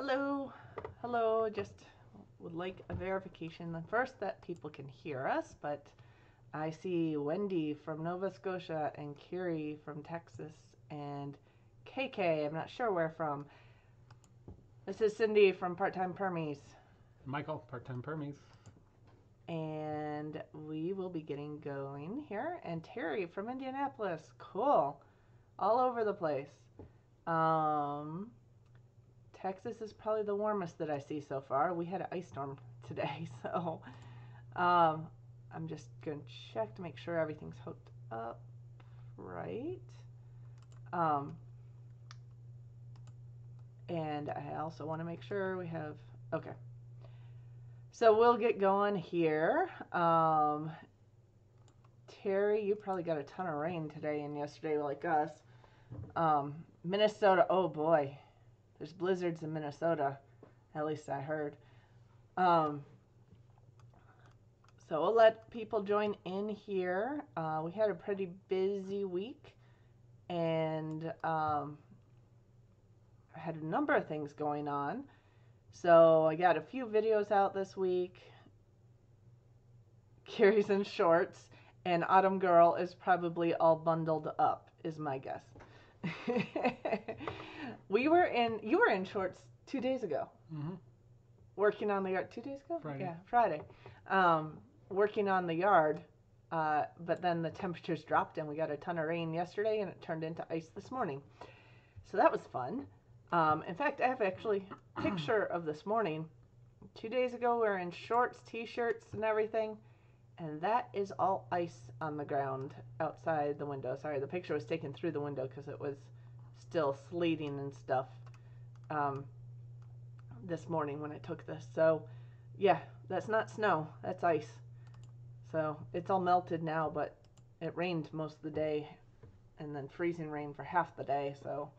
Hello, hello. Just would like a verification first that people can hear us, but I see Wendy from Nova Scotia and Kiri from Texas and KK, I'm not sure where from. This is Cindy from Part-Time Permies. Michael, Part-Time Permies. And we will be getting going here. And Terry from Indianapolis. Cool. All over the place. Texas is probably the warmest that I see so far. We had an ice storm today, so I'm just going to check to make sure everything's hooked up right. And I also want to make sure we have, okay. So we'll get going here. Terry, you probably got a ton of rain today and yesterday like us. Minnesota, oh boy. There's blizzards in Minnesota, at least I heard. So we'll let people join in here. We had a pretty busy week, and I had a number of things going on. So I got a few videos out this week. Carrie's in shorts, and Autumn Girl is probably all bundled up, is my guess. You were in shorts 2 days ago. Mm-hmm. Working on the yard 2 days ago? Friday. Yeah, Friday. Working on the yard, but then the temperatures dropped and we got a ton of rain yesterday and it turned into ice this morning. So that was fun. In fact, I have actually a picture of this morning. 2 days ago we were in shorts, t-shirts, and everything, and that is all ice on the ground outside the window. Sorry, the picture was taken through the window because it was still sleeting and stuff this morning when I took this. So yeah, that's not snow, that's ice. So it's all melted now, but it rained most of the day and then freezing rain for half the day. So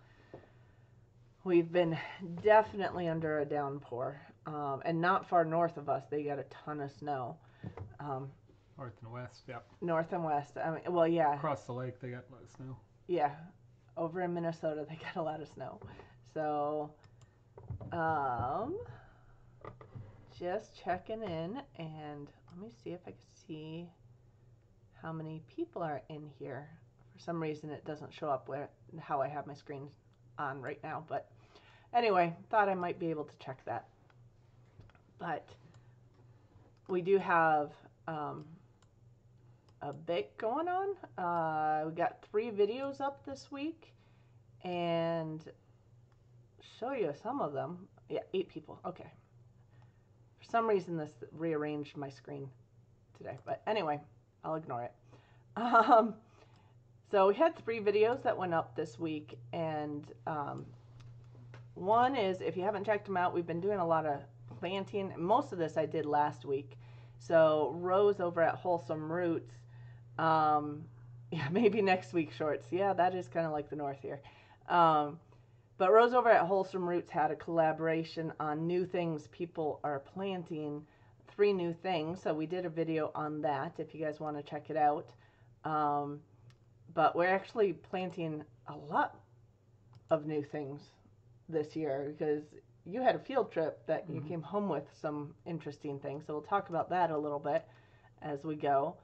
we've been definitely under a downpour. And not far north of us, they got a ton of snow. North and west, yep. North and west. I mean, well, yeah. Across the lake, they got a lot of snow. Yeah. Over in Minnesota, they got a lot of snow. So, just checking in, and let me see if I can see how many people are in here. For some reason, it doesn't show up where how I have my screen on right now, but anyway, thought I might be able to check that. But we do have a bit going on. We got 3 videos up this week, and show you some of them. Yeah, 8 people. Okay. For some reason, this rearranged my screen today, but anyway, I'll ignore it. So we had 3 videos that went up this week, and one is, if you haven't checked them out, we've been doing a lot of planting. Most of this I did last week. So Rose over at Wholesome Roots, yeah, maybe next week shorts. Yeah, that is kind of like the north here. But Rose over at Wholesome Roots had a collaboration on new things people are planting, 3 new things. So we did a video on that if you guys want to check it out. But we're actually planting a lot of new things this year because you had a field trip that you came home with some interesting things. So we'll talk about that a little bit as we go.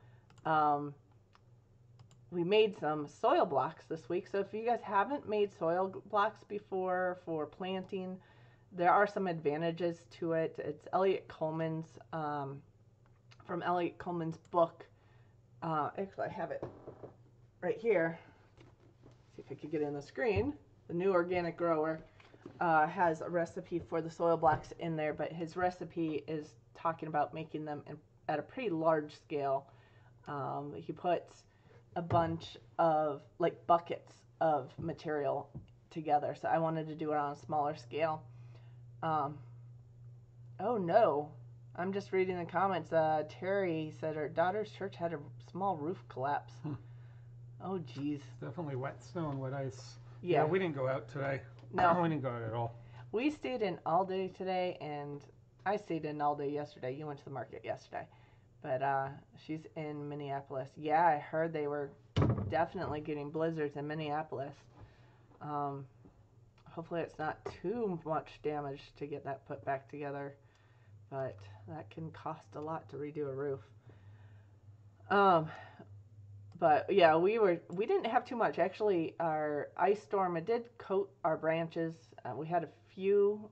We made some soil blocks this week. So if you guys haven't made soil blocks before for planting, there are some advantages to it. It's Elliot Coleman's, from Elliot Coleman's book. Actually, I have it right here. See if I could get in the screen. The New Organic Grower has a recipe for the soil blocks in there, but his recipe is talking about making them at a pretty large scale. He puts a bunch of like buckets of material together, so I wanted to do it on a smaller scale. Oh no, I'm just reading the comments. Terry said her daughter's church had a small roof collapse. Oh geez. It's definitely wet snow and wet ice. Yeah, we didn't go out today. No, we didn't go out at all. We stayed in all day today, and I stayed in all day yesterday. You went to the market yesterday. But she's in Minneapolis. Yeah, I heard they were definitely getting blizzards in Minneapolis. hopefully it's not too much damage to get that put back together, but that can cost a lot to redo a roof. But yeah, we didn't have too much. Actually, our ice storm, it did coat our branches. We had a few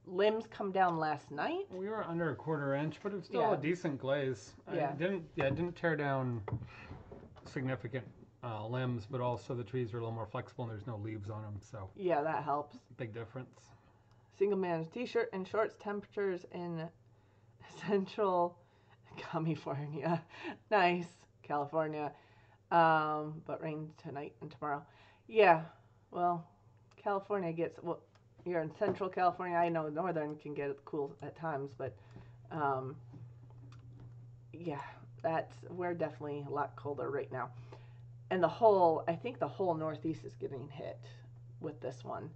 limbs come down last night. We were under a quarter inch, but it was still Yeah. a decent glaze. Yeah. It didn't tear down significant limbs, but also the trees are a little more flexible and there's no leaves on them, so Yeah, that helps. big difference. Single man t-shirt and shorts, temperatures in Central California. Nice, California. But rain tonight and tomorrow. Yeah, well, California gets, well, you're in Central California. I know Northern can get cool at times, but yeah, we're definitely a lot colder right now. And I think the whole Northeast is getting hit with this one.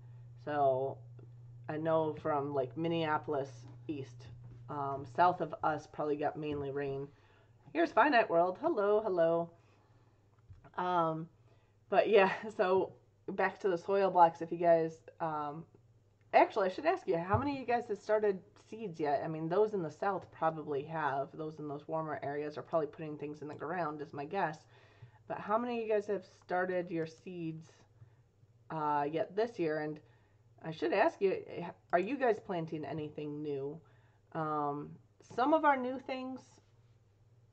So I know from like Minneapolis east, south of us probably got mainly rain. Here's Finite World. Hello, hello. But yeah, so back to the soil blocks. If you guys, actually, I should ask you, how many of you guys have started seeds yet? I mean, those in the south probably have. Those in those warmer areas are probably putting things in the ground, is my guess. But how many of you guys have started your seeds yet this year? And I should ask you, are you guys planting anything new? Some of our new things,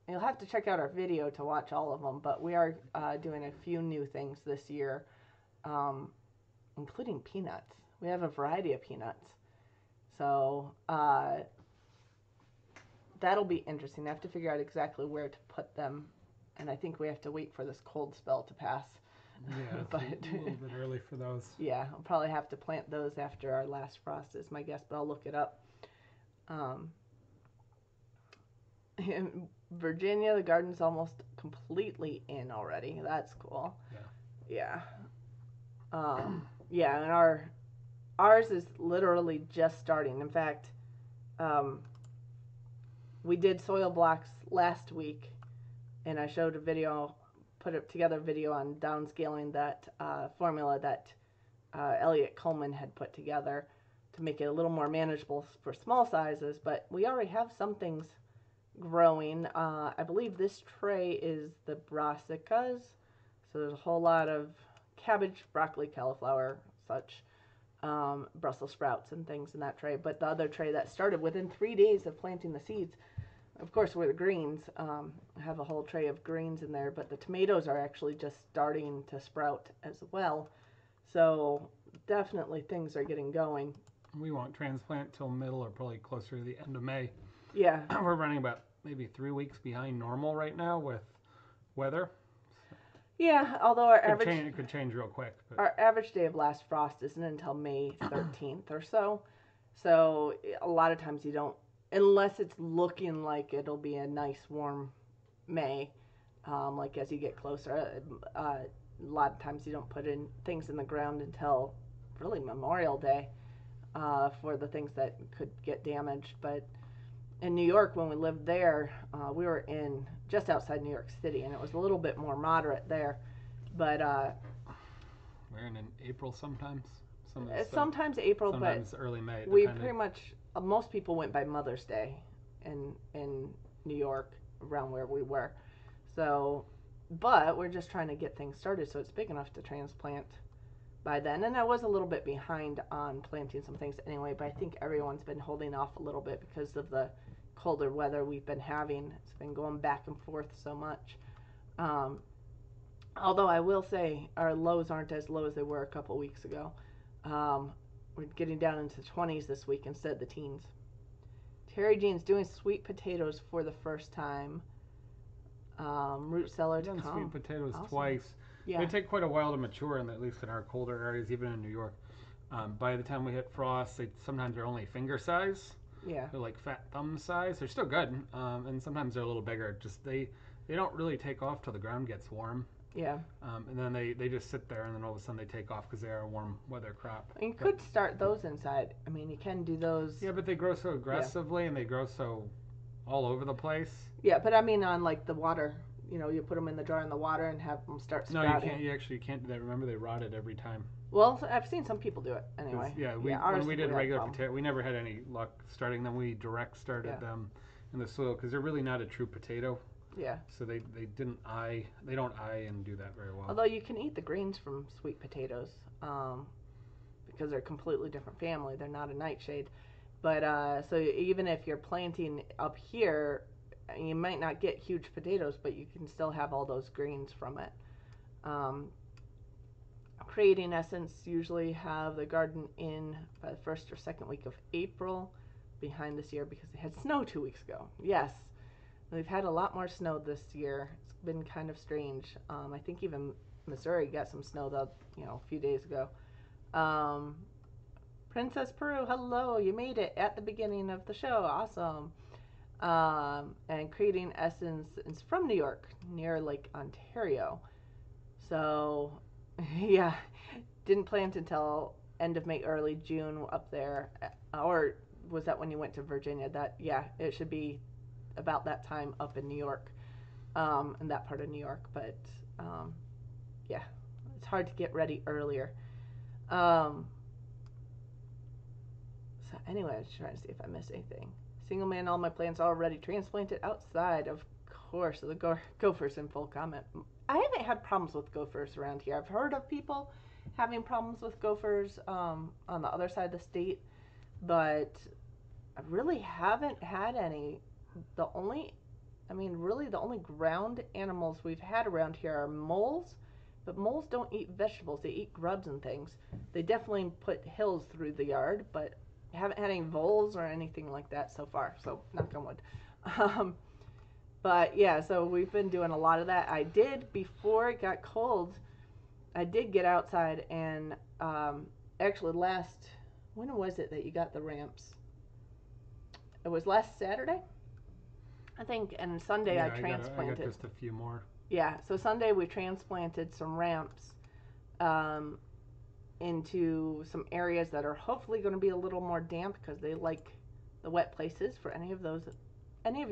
you'll have to check out our video to watch all of them, but we are doing a few new things this year, including peanuts. We have a variety of peanuts. So that'll be interesting. I have to figure out exactly where to put them, and I think we have to wait for this cold spell to pass. Yeah, but, it's a little bit early for those. Yeah, I'll probably have to plant those after our last frost is my guess, but I'll look it up. In Virginia, the garden's almost completely in already. That's cool. Yeah. Yeah. Yeah, and ours is literally just starting. In fact, we did soil blocks last week, and I showed a video, put together a video on downscaling that formula that Elliot Coleman had put together to make it a little more manageable for small sizes. But we already have some things growing. I believe this tray is the brassicas, so there's a whole lot of cabbage, broccoli, cauliflower, such, Brussels sprouts and things in that tray. But the other tray that started within 3 days of planting the seeds, of course, were the greens. I have a whole tray of greens in there, but the tomatoes are actually just starting to sprout as well. So definitely things are getting going. We won't transplant till middle or probably closer to the end of May. Yeah. We're running about maybe 3 weeks behind normal right now with weather. Yeah, although our average it could change real quick. But our average day of last frost isn't until May 13th or so. So a lot of times you don't, unless it's looking like it'll be a nice warm May, like as you get closer. A lot of times you don't put in things in the ground until really Memorial Day for the things that could get damaged. But in New York, when we lived there, we were in just outside New York City, and it was a little bit more moderate there. But we're in April sometimes. Sometimes April, sometimes but early May. we pretty much most people went by Mother's Day in New York around where we were. So, but we're just trying to get things started so it's big enough to transplant by then. And I was a little bit behind on planting some things anyway, but I think everyone's been holding off a little bit because of the colder weather we've been having. It's been going back and forth so much. Although I will say our lows aren't as low as they were a couple weeks ago. We're getting down into the 20s this week instead of the teens. Terry Jean's doing sweet potatoes for the first time. Root cellar to I've done come. sweet potatoes Awesome. twice. Yeah. They take quite a while to mature, at least in our colder areas, even in New York. By the time we hit frost, sometimes they're only finger size. Yeah. They're like fat thumb size. They're still good, and sometimes they're a little bigger. Just they don't really take off till the ground gets warm. Yeah. And then they just sit there, and then all of a sudden they take off because they are a warm weather crop. And you could start those inside. I mean, you can do those. Yeah, but they grow so aggressively, and they grow so all over the place. Yeah, but I mean on like the water you put them in the jar in the water and have them start No, sprouting. you can't. You actually can't do that. Remember, they rotted every time. Well, I've seen some people do it anyway. Yeah, Ours, when we did had a regular problem. potato, we never had any luck starting them. We direct started Yeah. them in the soil because they're really not a true potato. Yeah. So they don't eye and do that very well. Although you can eat the greens from sweet potatoes, because they're a completely different family. They're not a nightshade. But so even if you're planting up here, you might not get huge potatoes, but you can still have all those greens from it. Um, Creating Essence usually have the garden in by the first or second week of April behind this year because they had snow 2 weeks ago. Yes, we've had a lot more snow this year. It's been kind of strange. I think even Missouri got some snow a few days ago. Princess Peru, hello, you made it at the beginning of the show. Awesome. And Creating Essence is from New York, near Lake Ontario. So, yeah, didn't plant until end of May, early June up there. Or was that when you went to Virginia? It should be about that time up in New York, in that part of New York. But, yeah, it's hard to get ready earlier. So anyway, I was trying to see if I missed anything. Single man, all my plants already transplanted outside, of course. The gophers in full comment. I haven't had problems with gophers around here. I've heard of people having problems with gophers on the other side of the state, but I really haven't had any. Really the only ground animals we've had around here are moles, but moles don't eat vegetables. They eat grubs and things. They definitely put hills through the yard, but haven't had any voles or anything like that so far, so knock on wood. But yeah, so we've been doing a lot of that. I did, before it got cold, I did get outside and actually when was it that you got the ramps? It was last Saturday, I think, and Sunday Yeah, I transplanted. I got just a few more. Yeah, so Sunday we transplanted some ramps into some areas that are hopefully going to be a little more damp because they like the wet places. For any of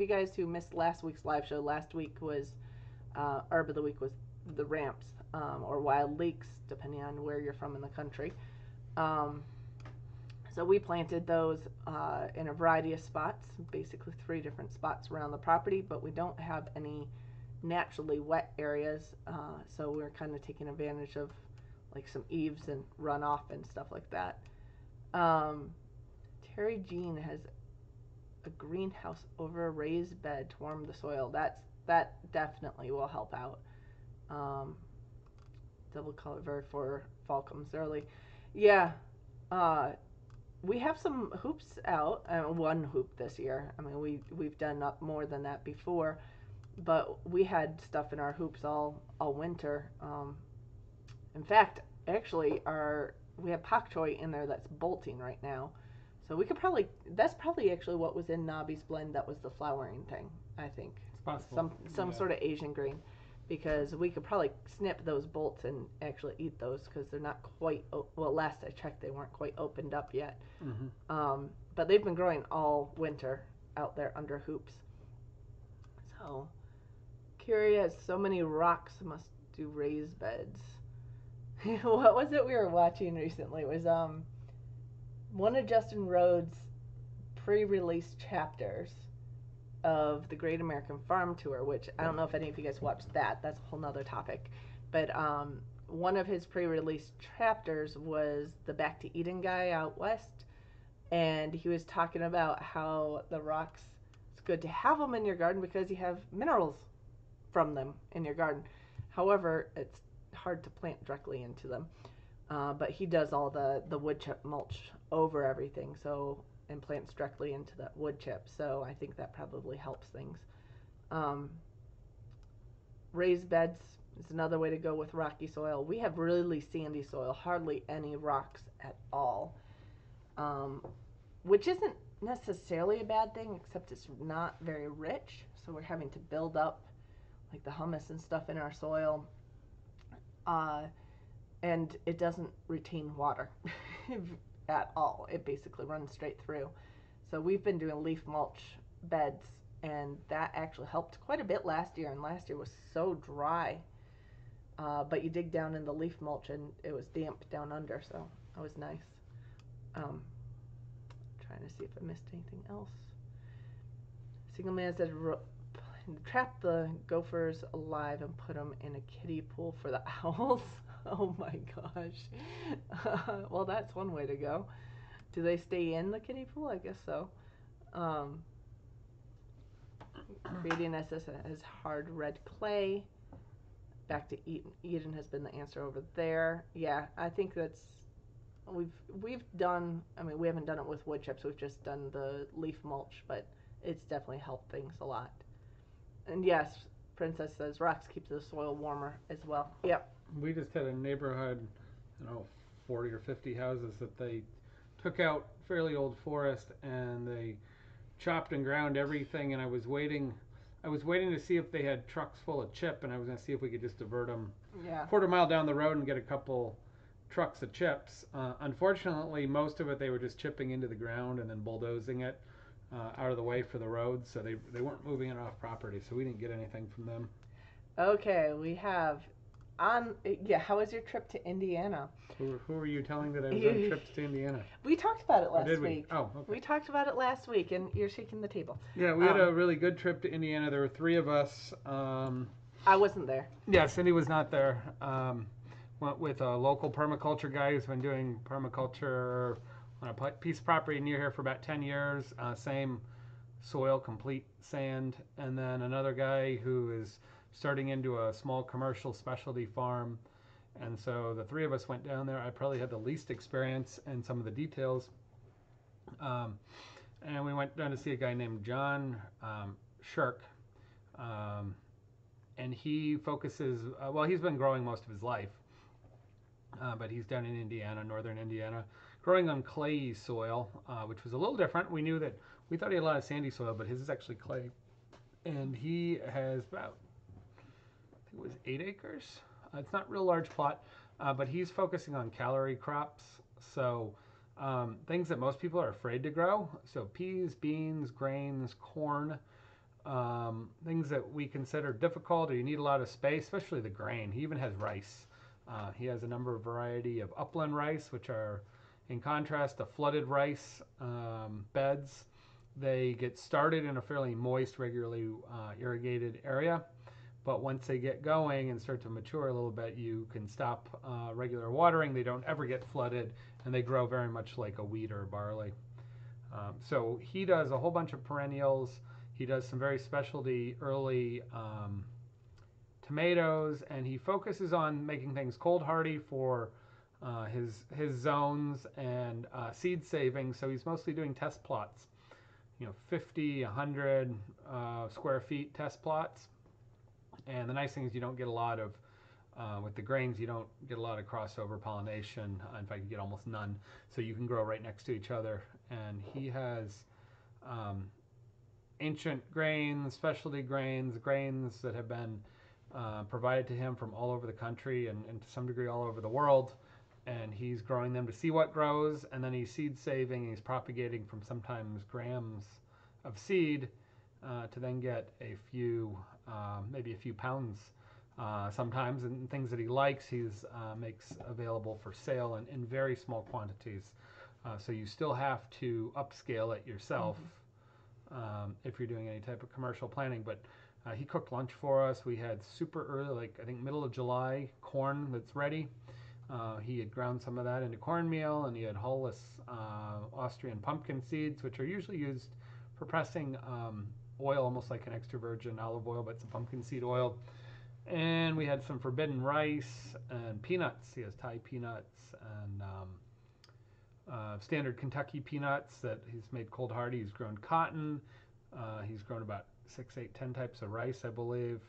you guys who missed last week's live show, last week was herb of the week was the ramps, or wild leeks, depending on where you're from in the country. So we planted those in a variety of spots, basically 3 different spots around the property, but we don't have any naturally wet areas, so we're kind of taking advantage of like some eaves and runoff and stuff like that. Terry Jean has a greenhouse over a raised bed to warm the soil. That definitely will help out. Double cover for fall comes early. Yeah, we have some hoops out. One hoop this year. I mean, we've done up more than that before, but we had stuff in our hoops all winter. In fact, actually, we have pak choi in there that's bolting right now. So we could that's probably actually what was in Nobby's blend that was the flowering thing, I think. It's possible. Some sort of Asian green. Because we could probably snip those bolts and actually eat those because they're not quite, well, last I checked, they weren't quite opened up yet. Mm-hmm. But they've been growing all winter out there under hoops. So, curious, so many rocks must do raised beds. What was it we were watching recently? It was one of Justin Rhodes' pre-release chapters of the Great American Farm Tour, which I don't know if any of you guys watched that. That's a whole nother topic. But one of his pre-release chapters was the Back to Eden guy out west, and he was talking about how the rocks, it's good to have them in your garden because you have minerals from them in your garden. However, it's hard to plant directly into them. But he does all the wood chip mulch over everything, and plants directly into that wood chip. So I think that probably helps things. Raised beds is another way to go with rocky soil. We have really sandy soil, hardly any rocks at all, which isn't necessarily a bad thing, except it's not very rich. So we're having to build up like the humus and stuff in our soil. And it doesn't retain water at all. It basically runs straight through. So we've been doing leaf mulch beds and that actually helped quite a bit last year. And last year was so dry. But you dig down in the leaf mulch and it was damp down under, so that was nice. Trying to see if I missed anything else. Single man said trap the gophers alive and put them in a kiddie pool for the owls. Oh my gosh. Well, that's one way to go. Do they stay in the kiddie pool? I guess so. Creating as hard red clay. Back to Eden. Eden has been the answer over there. Yeah, I think that's we've done. I mean, we haven't done it with wood chips. We've just done the leaf mulch, but it's definitely helped things a lot. And yes, Princess says rocks keep the soil warmer as well. Yep. We just had a neighborhood, 40 or 50 houses that they took out fairly old forest and they chopped and ground everything. And I was waiting to see if they had trucks full of chip, and I was going to see if we could just divert them quarter mile down the road and get a couple trucks of chips. Unfortunately, most of it they were just chipping into the ground and then bulldozing it out of the way for the road, so they weren't moving it off property, so we didn't get anything from them. Okay, we have how was your trip to Indiana? Who were you telling that I was on trips to Indiana? We talked about it last week. Oh, okay. We talked about it last week, and you're shaking the table. Yeah, we had a really good trip to Indiana. There were 3 of us. I wasn't there. Yeah, Cindy was not there. Went with a local permaculture guy who's been doing permaculture on a piece of property near here for about 10 years. Same soil, complete sand. And then another guy who is starting into a small commercial specialty farm. And so the 3 of us went down there. I probably had the least experience in some of the details. And we went down to see a guy named John Shirk. And he focuses, he's been growing most of his life. But he's down in Indiana, northern Indiana, growing on clayey soil, which was a little different. We thought he had a lot of sandy soil, but his is actually clay. And he has about, I think it was 8 acres. It's not a real large plot, but he's focusing on calorie crops. So things that most people are afraid to grow. So peas, beans, grains, corn, things that we consider difficult or you need a lot of space, especially the grain. He even has rice. He has a number of variety of upland rice, which are in contrast to flooded rice beds. They get started in a fairly moist, regularly irrigated area. But once they get going and start to mature a little bit, you can stop regular watering. They don't ever get flooded, and they grow very much like a wheat or barley. So he does a whole bunch of perennials. He does some very specialty early tomatoes, and he focuses on making things cold hardy for his zones and seed saving. So he's mostly doing test plots, 50, 100 square feet test plots. And the nice thing is you don't get a lot of, with the grains, you don't get a lot of crossover pollination. In fact, you get almost none. So you can grow right next to each other. And he has ancient grains, specialty grains that have been provided to him from all over the country and to some degree all over the world. And he's growing them to see what grows. And then he's seed saving. He's propagating from sometimes grams of seed to then get a few, maybe a few pounds sometimes, and things that he likes he's makes available for sale in very small quantities. So you still have to upscale it yourself if you're doing any type of commercial planting. But he cooked lunch for us. We had super early, like I think middle of July, corn that's ready. He had ground some of that into cornmeal, and he had hulless Austrian pumpkin seeds, which are usually used for pressing oil, almost like an extra virgin olive oil, but it's a pumpkin seed oil. And we had some forbidden rice and peanuts. He has Thai peanuts and standard Kentucky peanuts that he's made cold hardy. He's grown cotton. He's grown about 6, 8, 10 types of rice, I believe.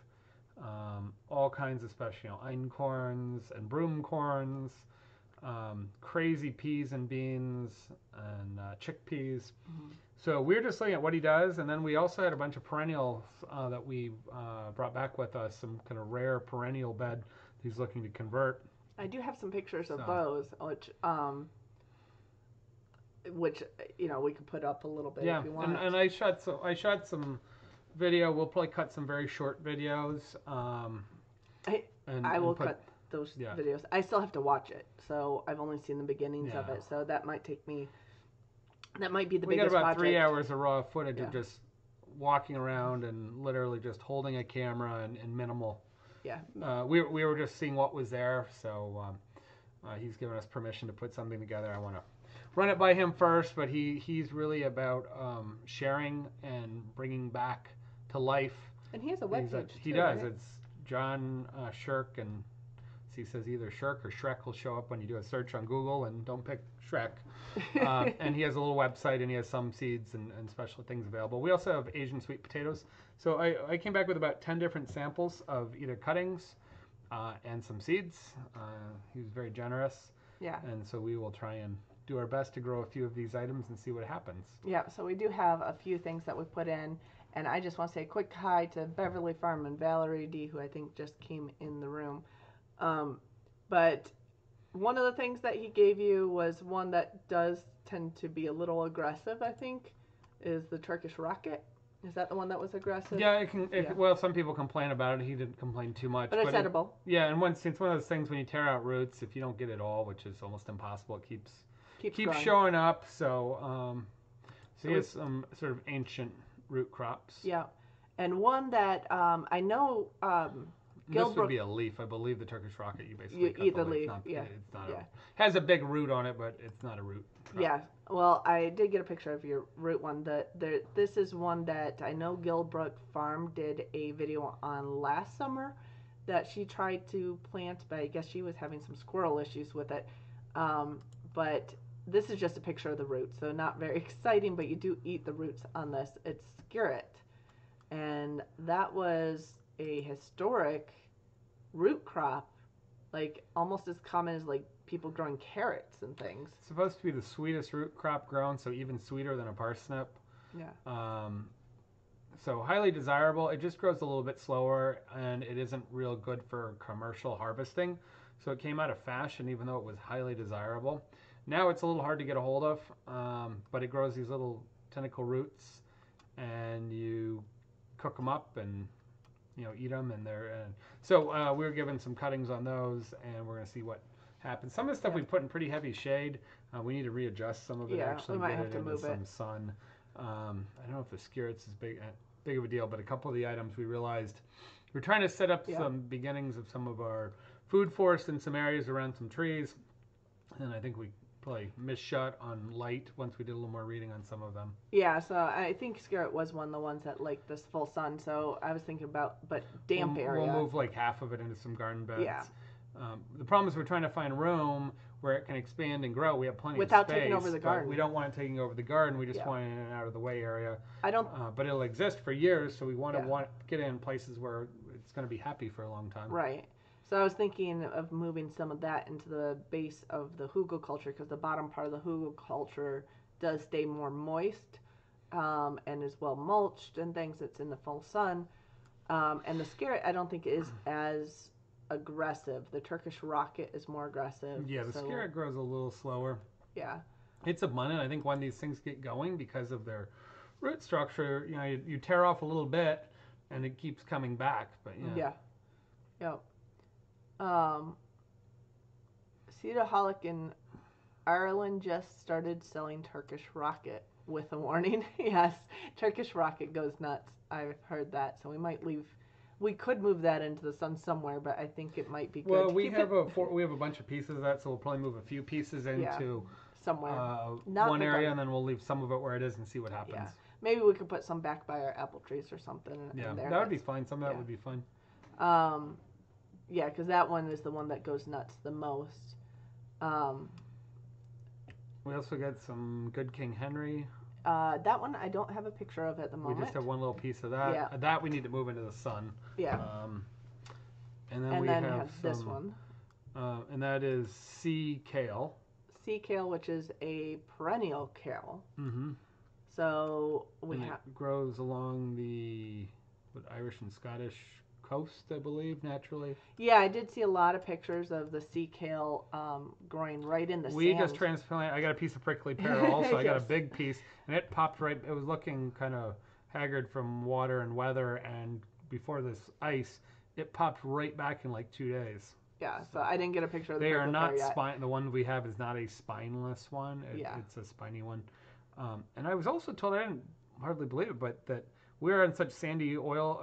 All kinds of special, einkorns and broom corns, crazy peas and beans and chickpeas. So we're just looking at what he does, and then we also had a bunch of perennials that we brought back with us, some kind of rare perennial bed he's looking to convert. I do have some pictures of those, which we could put up a little bit if you want. And I shot some video. We'll probably cut some very short videos. I will cut those videos. I still have to watch it, so I've only seen the beginnings of it. So that might take me. That might be the biggest project. We got about 3 hours of raw footage of just walking around and literally just holding a camera and minimal. Yeah. We were just seeing what was there, so he's given us permission to put something together. I want to run it by him first, but he's really about sharing and bringing back to life. And he has a webpage. He does. Right? It's John Shirk, and he says either Shirk or Shrek will show up when you do a search on Google, and don't pick Shrek. And he has a little website, and he has some seeds and special things available. We also have Asian sweet potatoes. So I came back with about 10 different samples of either cuttings and some seeds. He was very generous. Yeah. And so we will try and do our best to grow a few of these items and see what happens. Yeah, so we do have a few things that we put in. And I just want to say a quick hi to Beverly Farm and Valerie D, who I think just came in the room. But one of the things that he gave you was one that does tend to be a little aggressive, I think, is the Turkish rocket. Is that the one that was aggressive? Yeah, well, some people complain about it. He didn't complain too much. But it's edible. And it's one of those things when you tear out roots, if you don't get it all, which is almost impossible, it keeps showing up. So he has some sort of ancient root crops. Yeah. And one that I know this would be a leaf. I believe the Turkish rocket, you basically cut eat the leaf. It's not has a big root on it, but it's not a root crop. Yeah. Well, I did get a picture of your root one. This is one that I know Gilbrook Farm did a video on last summer that she tried to plant, but I guess she was having some squirrel issues with it. But this is just a picture of the roots, so not very exciting, but you do eat the roots on this. It's skirret, and that was a historic root crop, like almost as common as like people growing carrots and things. It's supposed to be the sweetest root crop grown, so even sweeter than a parsnip. Yeah. So highly desirable. It just grows a little bit slower, and it isn't real good for commercial harvesting. So it came out of fashion, even though it was highly desirable. Now it's a little hard to get a hold of, but it grows these little tentacle roots, and you cook them up and eat them. So we were given some cuttings on those, and we're going to see what happens. Some of the stuff we put in pretty heavy shade. We need to readjust some of it. Actually, we might get have it to into move some sun. I don't know if the skirrets is big of a deal, but a couple of the items we realized we're trying to set up some beginnings of some of our food forest in some areas around some trees, and I think we probably misshot on light once we did a little more reading on some of them. Yeah, so I think skirret was one of the ones that like this full sun, so I was thinking about, but damp area. We'll move like half of it into some garden beds. Yeah. The problem is we're trying to find room where it can expand and grow. We have plenty without of space. Without taking over the garden. We don't want it taking over the garden. We just want it in an out of the way area. I don't. But it'll exist for years, so we want to get it in places where it's going to be happy for a long time. Right. So I was thinking of moving some of that into the base of the hugelkultur, because the bottom part of the hugelkultur does stay more moist and is well mulched and things. It's in the full sun. And the skirret I don't think is as aggressive. The Turkish rocket is more aggressive. Yeah, the skirret grows a little slower. Yeah. It's abundant. I think when these things get going, because of their root structure, you tear off a little bit and it keeps coming back. But yeah. Yep. Cedarholic in Ireland just started selling Turkish rocket with a warning. Yes, Turkish rocket goes nuts. I've heard that, so we could move that into the sun somewhere, but I think it might be good. Well, we have a bunch of pieces of that, so we'll probably move a few pieces into somewhere, one area, and then we'll leave some of it where it is and see what happens. Yeah. Maybe we could put some back by our apple trees or something. Yeah, in there. That would be fine. Some of that would be fun. Yeah, because that one is the one that goes nuts the most. We also got some good King Henry. That one I don't have a picture of at the moment. We just have one little piece of that. Yeah. That we need to move into the sun. Yeah. And then we have this one. And that is sea kale. Sea kale, which is a perennial kale. Mm-hmm. So it grows along the Irish and Scottish coast, I believe, naturally. Yeah, I did see a lot of pictures of the sea kale growing right in the sand. We just transplanted. I got a piece of prickly pear also. I got a big piece, and it popped right. It was looking kind of haggard from water and weather, and before this ice, it popped right back in like 2 days. Yeah, so I didn't get a picture of the They are prickly not pear yet. spine. The one we have is not a spineless one. It's a spiny one. And I was also told, I didn't hardly believe it, but that we're in such sandy soil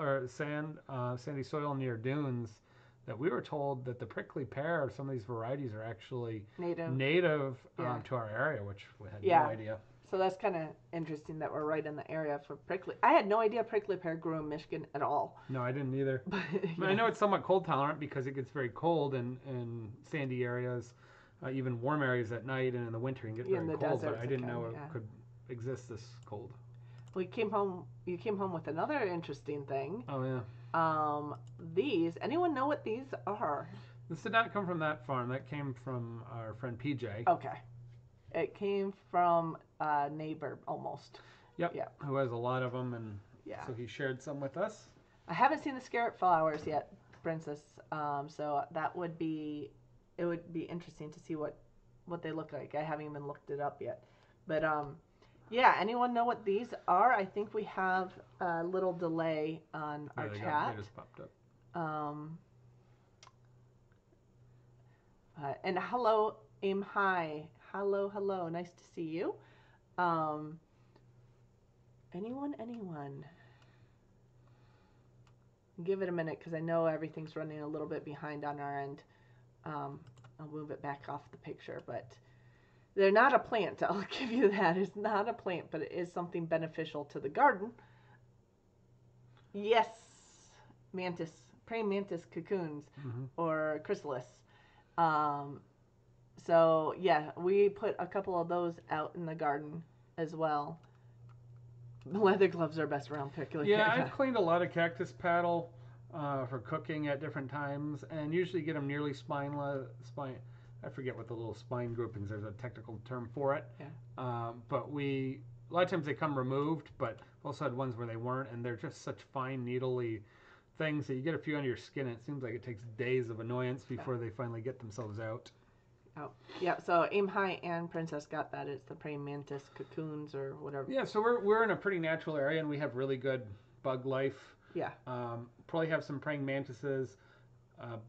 near dunes that we were told that the prickly pear, some of these varieties, are actually native to our area, which we had no idea. So that's kind of interesting that we're right in the area for prickly. I had no idea prickly pear grew in Michigan at all. No, I didn't either. But, I know it's somewhat cold tolerant because it gets very cold in sandy areas, even warm areas at night, and in the winter it can get very cold. But I didn't know it could exist this cold. Well, you came home with another interesting thing. Oh yeah. These. Anyone know what these are? This did not come from that farm. That came from our friend PJ. Okay. It came from a neighbor almost. Yep. Who has a lot of them, and so he shared some with us. I haven't seen the scarlet flowers yet, Princess. So it would be interesting to see what they look like. I haven't even looked it up yet. But anyone know what these are? I think we have a little delay on our chat. They just popped up. And hello, aim high. Hello. Nice to see you. Anyone? Give it a minute because I know everything's running a little bit behind on our end. I'll move it back off the picture, but they're not a plant. I'll give you that. It's not a plant, but it is something beneficial to the garden. Yes, praying mantis cocoons or chrysalis. So yeah, we put a couple of those out in the garden as well. Leather gloves are best around prickly. Yeah, I've cleaned a lot of cactus paddle for cooking at different times, and usually get them nearly spine. I forget what the little spine groupings. There's a technical term for it. Yeah. But a lot of times they come removed, but also had ones where they weren't, and they're just such fine needly things that you get a few under your skin, and it seems like it takes days of annoyance before they finally get themselves out. Oh, yeah. So Aim High and Princess got that. It's the praying mantis cocoons or whatever. Yeah. So we're in a pretty natural area, and we have really good bug life. Yeah. Probably have some praying mantises,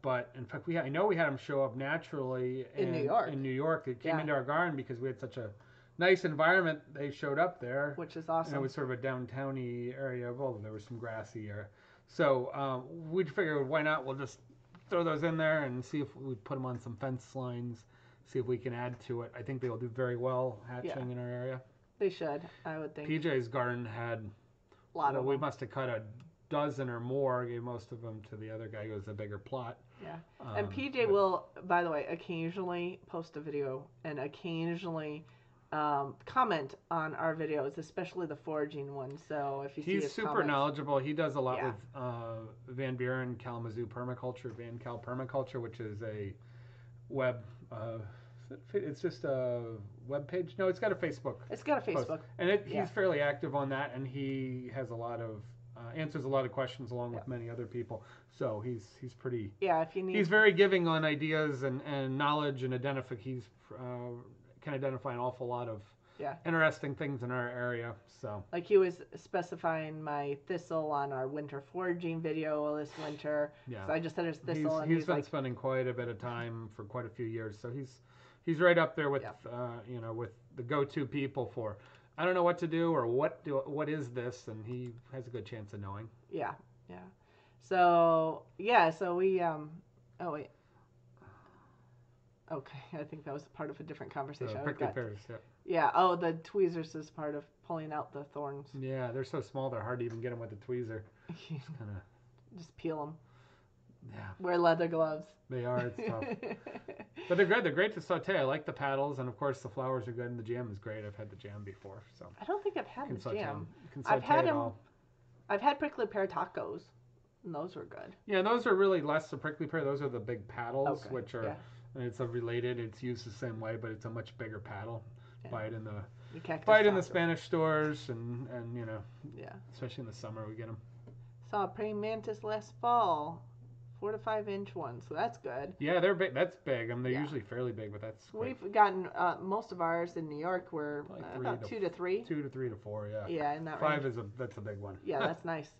but in fact I know we had them show up naturally in New York. In New York, they came into our garden because we had such a nice environment. They showed up there, which is awesome. And it was sort of a downtowny area. Well, there was some grassy area, so we figured why not? We'll just throw those in there and see if we put them on some fence lines. See if we can add to it. I think they will do very well hatching in our area. They should, I would think. PJ's garden had a lot of them. We must have cut a dozen or more. Gave most of them to the other guy who has a bigger plot. Yeah. And PJ will, by the way, occasionally post a video and occasionally comment on our videos, especially the foraging ones. So if you see his he's super comments, knowledgeable. He does a lot with Van Buren Kalamazoo Permaculture, Van Cal Permaculture, which is a web. It's just a web page. No, it's got a Facebook. It's got a Facebook, post. And he's fairly active on that, and he has a lot of answers a lot of questions along with many other people. So he's pretty. Yeah, if you need. He's very giving on ideas and knowledge and can identify an awful lot of interesting things in our area. So like he was specifying my thistle on our winter foraging video this winter. Yeah. So I just said his thistle, he's been spending quite a bit of time for quite a few years. So he's right up there with with the go-to people for I don't know what to do or what is this, and he has a good chance of knowing. Yeah. So we oh wait. Okay, I think that was part of a different conversation. Prickly pears, Yeah. Oh, the tweezers is part of pulling out the thorns. Yeah, they're so small they're hard to even get them with the tweezer. Just peel them. Yeah. Wear leather gloves. They are. It's tough. But they're good. They're great to saute. I like the paddles, and of course the flowers are good, and the jam is great. I've had the jam before, so. I don't think I've had the jam. I've had prickly pear tacos, and those were good. Yeah, those are really less the prickly pear. Those are the big paddles, which are. Yeah. It's related. It's used the same way, but it's a much bigger paddle. Yeah. Buy it in the the Spanish stores, and Yeah. especially in the summer we get them. Saw a praying mantis last fall. 4 to 5 inch ones, so that's good. Yeah, they're big. That's big. I mean, they're Yeah. usually fairly big, but that's quick. We've gotten most of ours in New York were Like about 2 to 3. 2 to 3 to 4. Yeah. Yeah, in that Five range. that's a big one. Yeah, that's nice.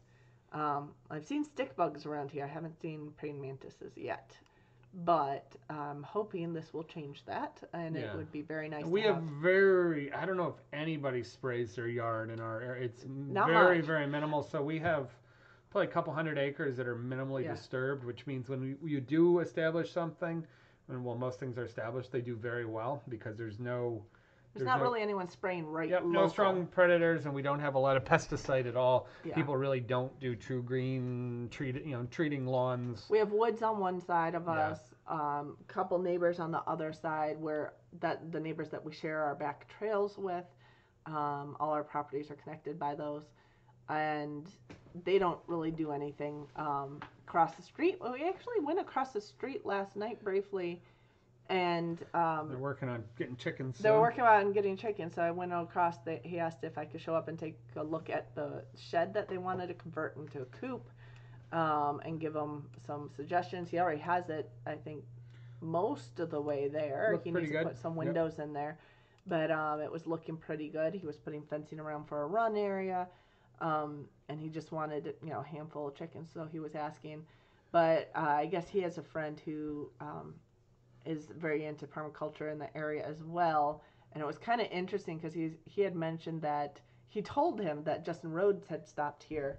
I've seen stick bugs around here. I haven't seen praying mantises yet, but I'm hoping this will change that, and it would be very nice. We to have very. I don't know if anybody sprays their yard in our area. It's Not very much. very minimal. So we have probably a couple hundred acres that are minimally disturbed, which means when you do establish something, and well, most things are established, they do very well because there's not really anyone spraying right. Yep, no strong predators, and we don't have a lot of pesticide at all. Yeah. People really don't do true green treating lawns. We have woods on one side of us, couple neighbors on the other side where the neighbors that we share our back trails with. All our properties are connected by those, and they don't really do anything across the street. Well, we actually went across the street last night briefly. And they're working on getting chickens. They were working on getting chickens, so I went across. He asked if I could show up and take a look at the shed that they wanted to convert into a coop, and give him some suggestions. He already has it, I think, most of the way there. Looks he pretty needs to good. put some windows in there, but it was looking pretty good. He was putting fencing around for a run area, and he just wanted a handful of chickens, so he was asking. But I guess he has a friend who is very into permaculture in the area as well, and it was kind of interesting because he had mentioned that he told him that Justin Rhodes had stopped here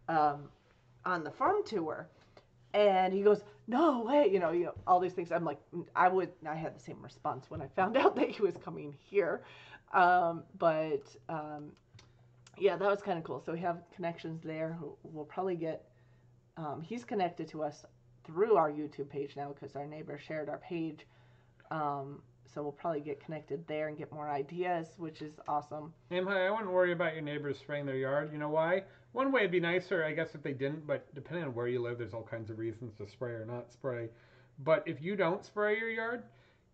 on the farm tour, and he goes, "No way!" All these things. I'm like, I had the same response when I found out that he was coming here, but yeah, that was kind of cool. So we have connections there. We'll probably get. He's connected to us through our YouTube page now because our neighbor shared our page. So we'll probably get connected there and get more ideas, which is awesome. I wouldn't worry about your neighbors spraying their yard. You know why? One way it'd be nicer, I guess, if they didn't, but depending on where you live, there's all kinds of reasons to spray or not spray. But if you don't spray your yard,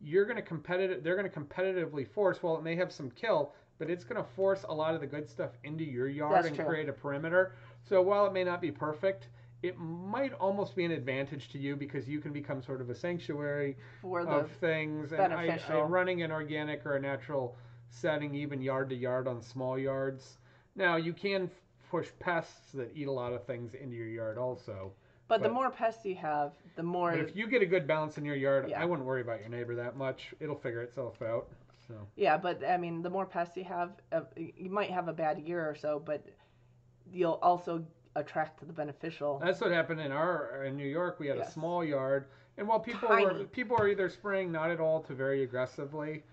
they're going to competitively force, well, it may have some kill, but it's going to force a lot of the good stuff into your yard and create a perimeter. So while it may not be perfect, it might almost be an advantage to you because you can become sort of a sanctuary of things. And I running an organic or a natural setting, even yard to yard on small yards. Now, you can push pests that eat a lot of things into your yard also. But the more pests you have, the more... But if you get a good balance in your yard, I wouldn't worry about your neighbor that much. It'll figure itself out. So. Yeah, but I mean, the more pests you have, you might have a bad year or so, but you'll also attract the beneficial. That's what happened in New York. We had a small yard, and while people are either spraying not at all to very aggressively,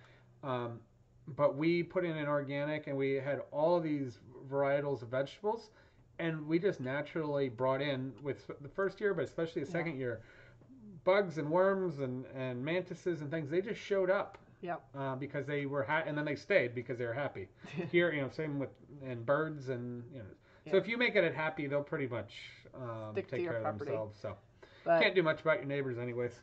but we put in an organic, and we had all of these varietals of vegetables, and we just naturally brought in with the first year, but especially the second year, bugs and worms and mantises and things. They just showed up. Yep. Because they were and then they stayed because they were happy. Here, same with birds and So if you make it happy, they'll pretty much take care of themselves. So can't do much about your neighbors, anyways.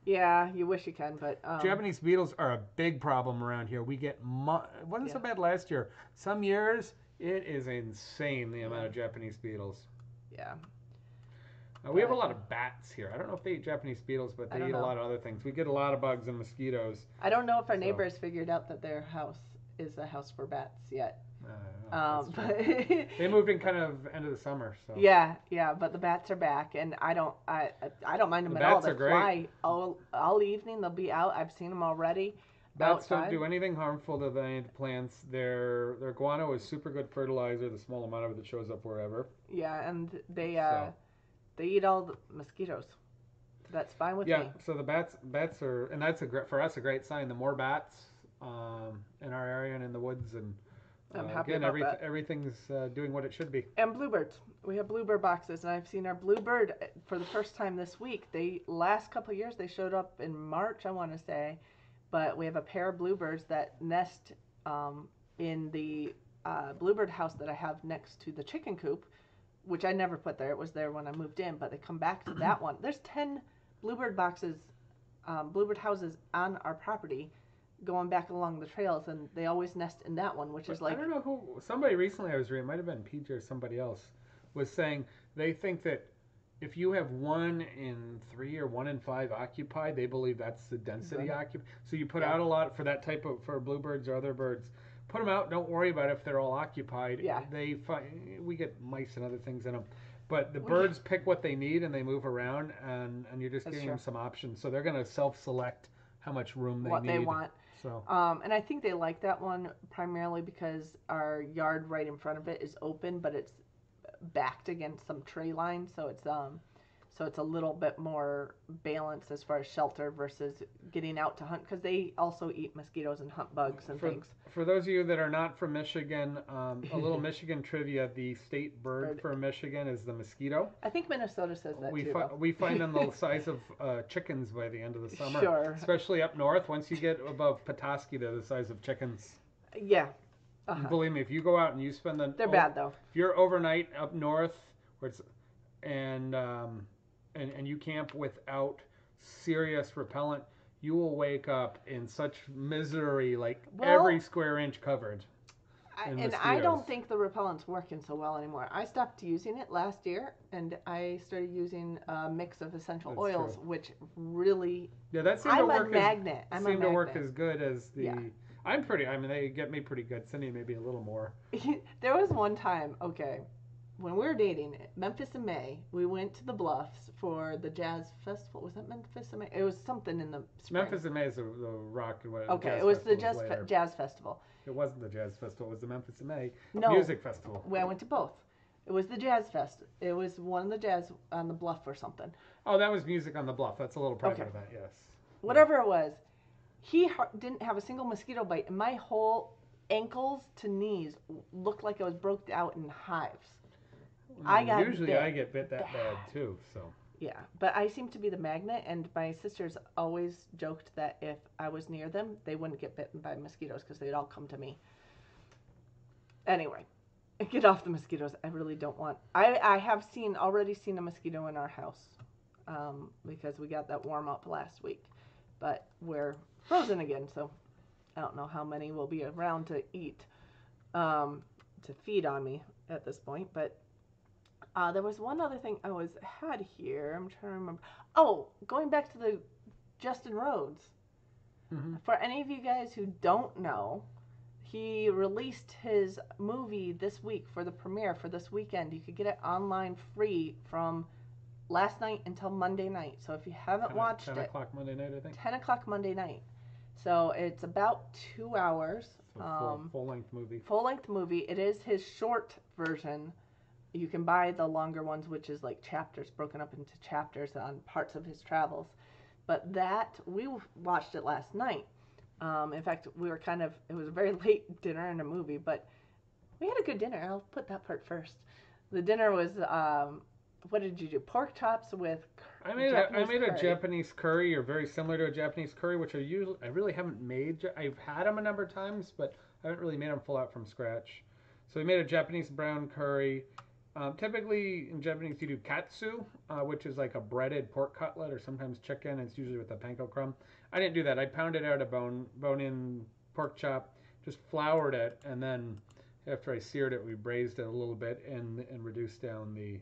Yeah, you wish you can, but Japanese beetles are a big problem around here. We get it wasn't so bad last year. Some years it is insane the amount of Japanese beetles. Yeah. We have a lot of bats here. I don't know if they eat Japanese beetles, but they eat a lot of other things. We get a lot of bugs and mosquitoes. I don't know if our neighbors figured out that their house is a house for bats yet. But they moved in kind of end of the summer. So yeah, but the bats are back, and I don't mind them at all. They fly all evening. They'll be out. I've seen them already. Bats don't do anything harmful to the plants. Their guano is super good fertilizer. The small amount of it that shows up wherever. Yeah, and they eat all the mosquitoes. That's fine with me. Yeah, so the bats are, and that's for us a great sign. The more bats in our area and in the woods, and I'm happy about that. Everything's doing what it should be. And bluebirds. We have bluebird boxes, and I've seen our bluebird for the first time this week. Last couple of years they showed up in March, I want to say, but we have a pair of bluebirds that nest in the bluebird house that I have next to the chicken coop, which I never put there. It was there when I moved in, but they come back to that one. There's 10 bluebird boxes, bluebird houses on our property going back along the trails, and they always nest in that one, which is like... I don't know who... Somebody recently I was reading, it might have been PJ or somebody else, was saying they think that if you have 1 in 3 or 1 in 5 occupied, they believe that's the density occupied. So you put out a lot for that type of, for bluebirds or other birds. Put them out. Don't worry about if they're all occupied. Yeah. We get mice and other things in them, but the birds pick what they need and they move around, and you're just giving them some options. So they're going to self-select how much room they need. What they want. So. And I think they like that one primarily because our yard right in front of it is open, but it's backed against some tree lines, so it's a little bit more balanced as far as shelter versus getting out to hunt, because they also eat mosquitoes and hunt bugs and things. For those of you that are not from Michigan, a little Michigan trivia: the state bird for Michigan is the mosquito. I think Minnesota says that too. We find them the size of chickens by the end of the summer. Sure. Especially up north. Once you get above Petoskey, they're the size of chickens. Yeah. Believe me, if you go out and you spend the... They're bad, though. If you're overnight up north, where it's, and you camp without serious repellent, you will wake up in such misery, like every square inch covered. I don't think the repellent's working so well anymore. I stopped using it last year, and I started using a mix of essential oils, which really... Yeah, that seemed I'm a magnet. Seemed to work as good as the... Yeah. They get me pretty good. Cindy maybe a little more. There was one time, when we were dating, Memphis in May, we went to the Bluffs for the jazz festival. Was that Memphis in May? It was something in the spring. Memphis in May is the rock. Okay, it was the jazz festival. It wasn't the jazz festival. It was the Memphis in May music festival. I went to both. It was the jazz fest. It was one of the jazz on the Bluff or something. Oh, that was music on the Bluff. That's a little private event, yes. Whatever it was. He didn't have a single mosquito bite, and my whole ankles to knees looked like I was broke out in hives. I get bit that bad too. So yeah, but I seem to be the magnet, and my sisters always joked that if I was near them, they wouldn't get bitten by mosquitoes because they'd all come to me. Anyway, get off the mosquitoes. I really don't want. I have already seen a mosquito in our house because we got that warm up last week, but we're frozen again, so I don't know how many will be around to eat, to feed on me at this point. But there was one other thing I had here. I'm trying to remember. Oh, going back to the Justin Rhodes. Mm-hmm. For any of you guys who don't know, he released his movie this week for the premiere for this weekend. You could get it online free from last night until Monday night. So if you haven't watched 10 o'clock Monday night, I think. 10 o'clock Monday night. So it's about 2 hours. Full-length movie. Full-length movie. It is his short version. You can buy the longer ones, which is like chapters, broken up into chapters on parts of his travels. But we watched it last night. In fact, it was a very late dinner and a movie, but we had a good dinner. I'll put that part first. The dinner was... what did you do? Pork chops with I made a Japanese curry, or very similar to a Japanese curry, which I really haven't made. I've had them a number of times, but I haven't really made them full out from scratch. So we made a Japanese brown curry. Typically in Japanese you do katsu, which is like a breaded pork cutlet or sometimes chicken. It's usually with a panko crumb. I didn't do that. I pounded out a bone-in pork chop, just floured it, and then after I seared it, we braised it a little bit and reduced down the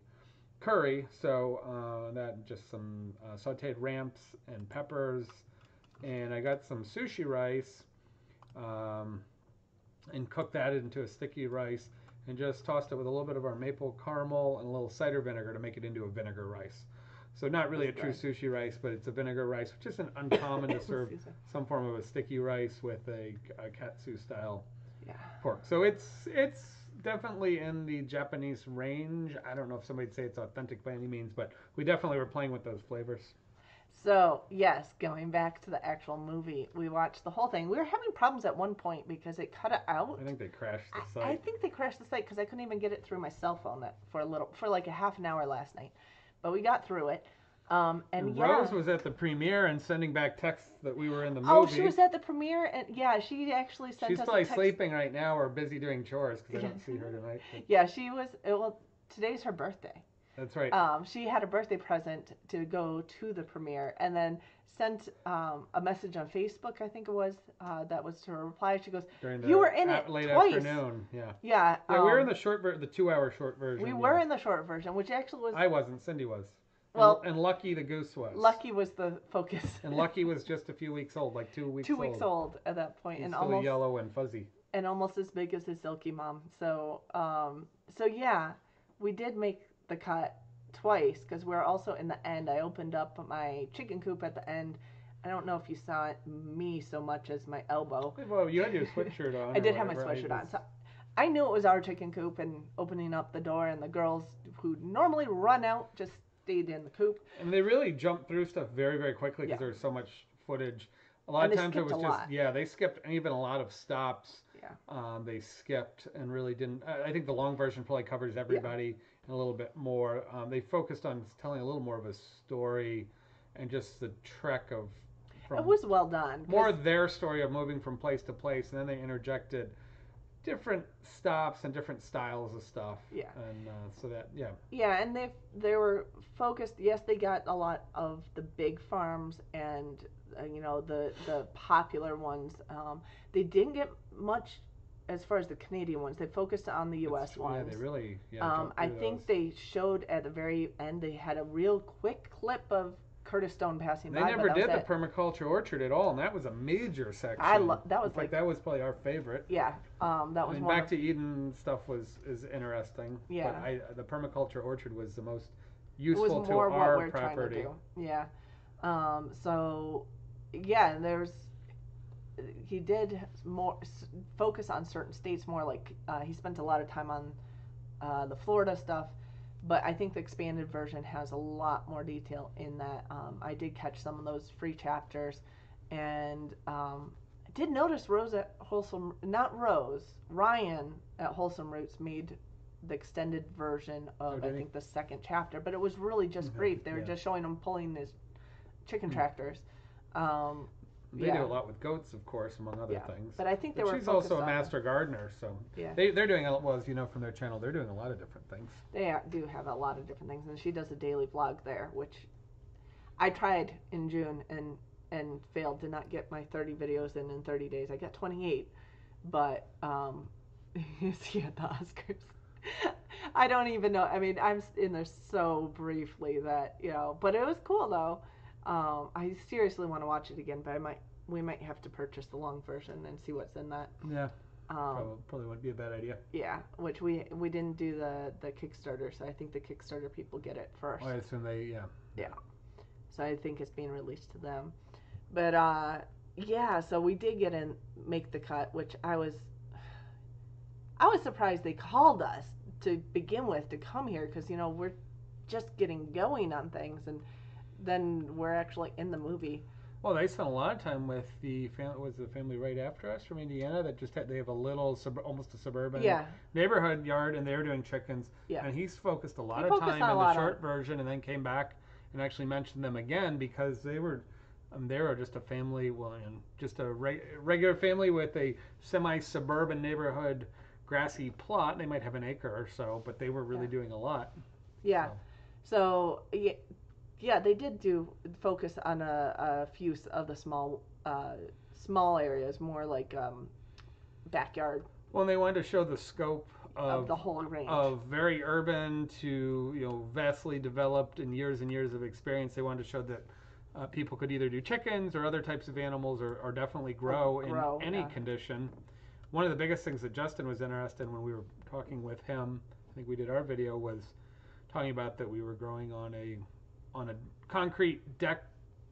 curry. So that just some sauteed ramps and peppers, and I got some sushi rice and cooked that into a sticky rice and just tossed it with a little bit of our maple caramel and a little cider vinegar to make it into a vinegar rice. So not really a true sushi rice, but it's a vinegar rice, which isn't uncommon to serve some form of a sticky rice with a katsu style pork. So it's definitely in the Japanese range. I don't know if somebody'd say it's authentic by any means, but we definitely were playing with those flavors. So, yes, going back to the actual movie, we watched the whole thing. We were having problems at one point because it cut it out. I think they crashed the site. I think they crashed the site because I couldn't even get it through my cell phone for like a half an hour last night. But we got through it. And Rose was at the premiere and sending back texts that we were in the movie. Oh, she was at the premiere, and she actually sent us a text. She's probably sleeping right now or busy doing chores because I don't see her tonight. But... Yeah, she was. Well, today's her birthday. That's right. She had a birthday present to go to the premiere, and then sent a message on Facebook, I think it was, that was her reply. She goes, "You were in it late twice." Afternoon. Yeah. Yeah. Yeah, we were in the the 2 hour short version. We were in the short version, which actually was. I wasn't. Cindy was. Well, and Lucky the goose was. Lucky was the focus. And Lucky was just a few weeks old, like 2 weeks old. 2 weeks old at that point, He's and still almost yellow and fuzzy. and almost as big as his silky mom. So yeah, we did make the cut twice because we're also in the end. I opened up my chicken coop at the end. I don't know if you saw it, me so much as my elbow. Well, you had your sweatshirt on. I did have my sweatshirt on. So I knew it was our chicken coop, and opening up the door, and the girls who normally run out just stayed in the coop. And they really jumped through stuff very, very quickly because there's so much footage. A lot of times it was just, they skipped even a lot of stops. Yeah. They skipped and really didn't. I think the long version probably covers everybody and a little bit more. They focused on telling a little more of a story and just the trek of. It was well done. More their story of moving from place to place, and then they interjected different stops and different styles of stuff. Yeah. And so that, Yeah, and they were focused. Yes, they got a lot of the big farms and the popular ones. They didn't get much as far as the Canadian ones. They focused on the U.S. ones. Yeah, they really. I think they showed at the very end. They had a real quick clip of Curtis Stone passing by. They never did the permaculture orchard at all, and that was a major section. That was that was probably our favorite. Yeah, that was. Back to Eden stuff is interesting. Yeah. But the permaculture orchard was the most useful to our property. What we're trying to do. Yeah. So, yeah, he did more focus on certain states more. Like he spent a lot of time on the Florida stuff. But I think the expanded version has a lot more detail in that. I did catch some of those free chapters, and I did notice Ryan at Wholesome Roots made the extended version of I think the second chapter, but it was really just brief. They were just showing him pulling his chicken tractors. They do a lot with goats, of course, among other things. But I think she's also a master gardener, so they're doing as you know from their channel, they're doing a lot of different things. They do have a lot of different things, and she does a daily vlog there, which I tried in June and failed to not get my 30 videos in 30 days. I got 28, but you see at the Oscars. I don't even know. I mean, I'm in there so briefly that but it was cool though. I seriously want to watch it again, but we might have to purchase the long version and see what's in that. Yeah. Probably wouldn't be a bad idea. Yeah, which we didn't do the Kickstarter, so I think the Kickstarter people get it first. I assume they Yeah. So I think it's being released to them. But so we did make the cut, which I was surprised they called us to begin with to come here because we're just getting going on things, and then we're actually in the movie. Well, they spent a lot of time with the family right after us from Indiana that they have a little almost a suburban neighborhood yard, and they're doing chickens. Yeah. And he's focused a lot of time in the short version, and then came back and actually mentioned them again because they were just a family, just a regular family with a semi-suburban neighborhood grassy plot. They might have an acre or so, but they were really doing a lot. Yeah. So they did focus on a few of the small areas, more like backyard. Well, they wanted to show the scope of the whole range, of very urban to vastly developed in years and years of experience. They wanted to show that people could either do chickens or other types of animals, or definitely grow in any condition. One of the biggest things that Justin was interested in when we were talking with him, I think we did our video, was talking about that we were growing on a concrete deck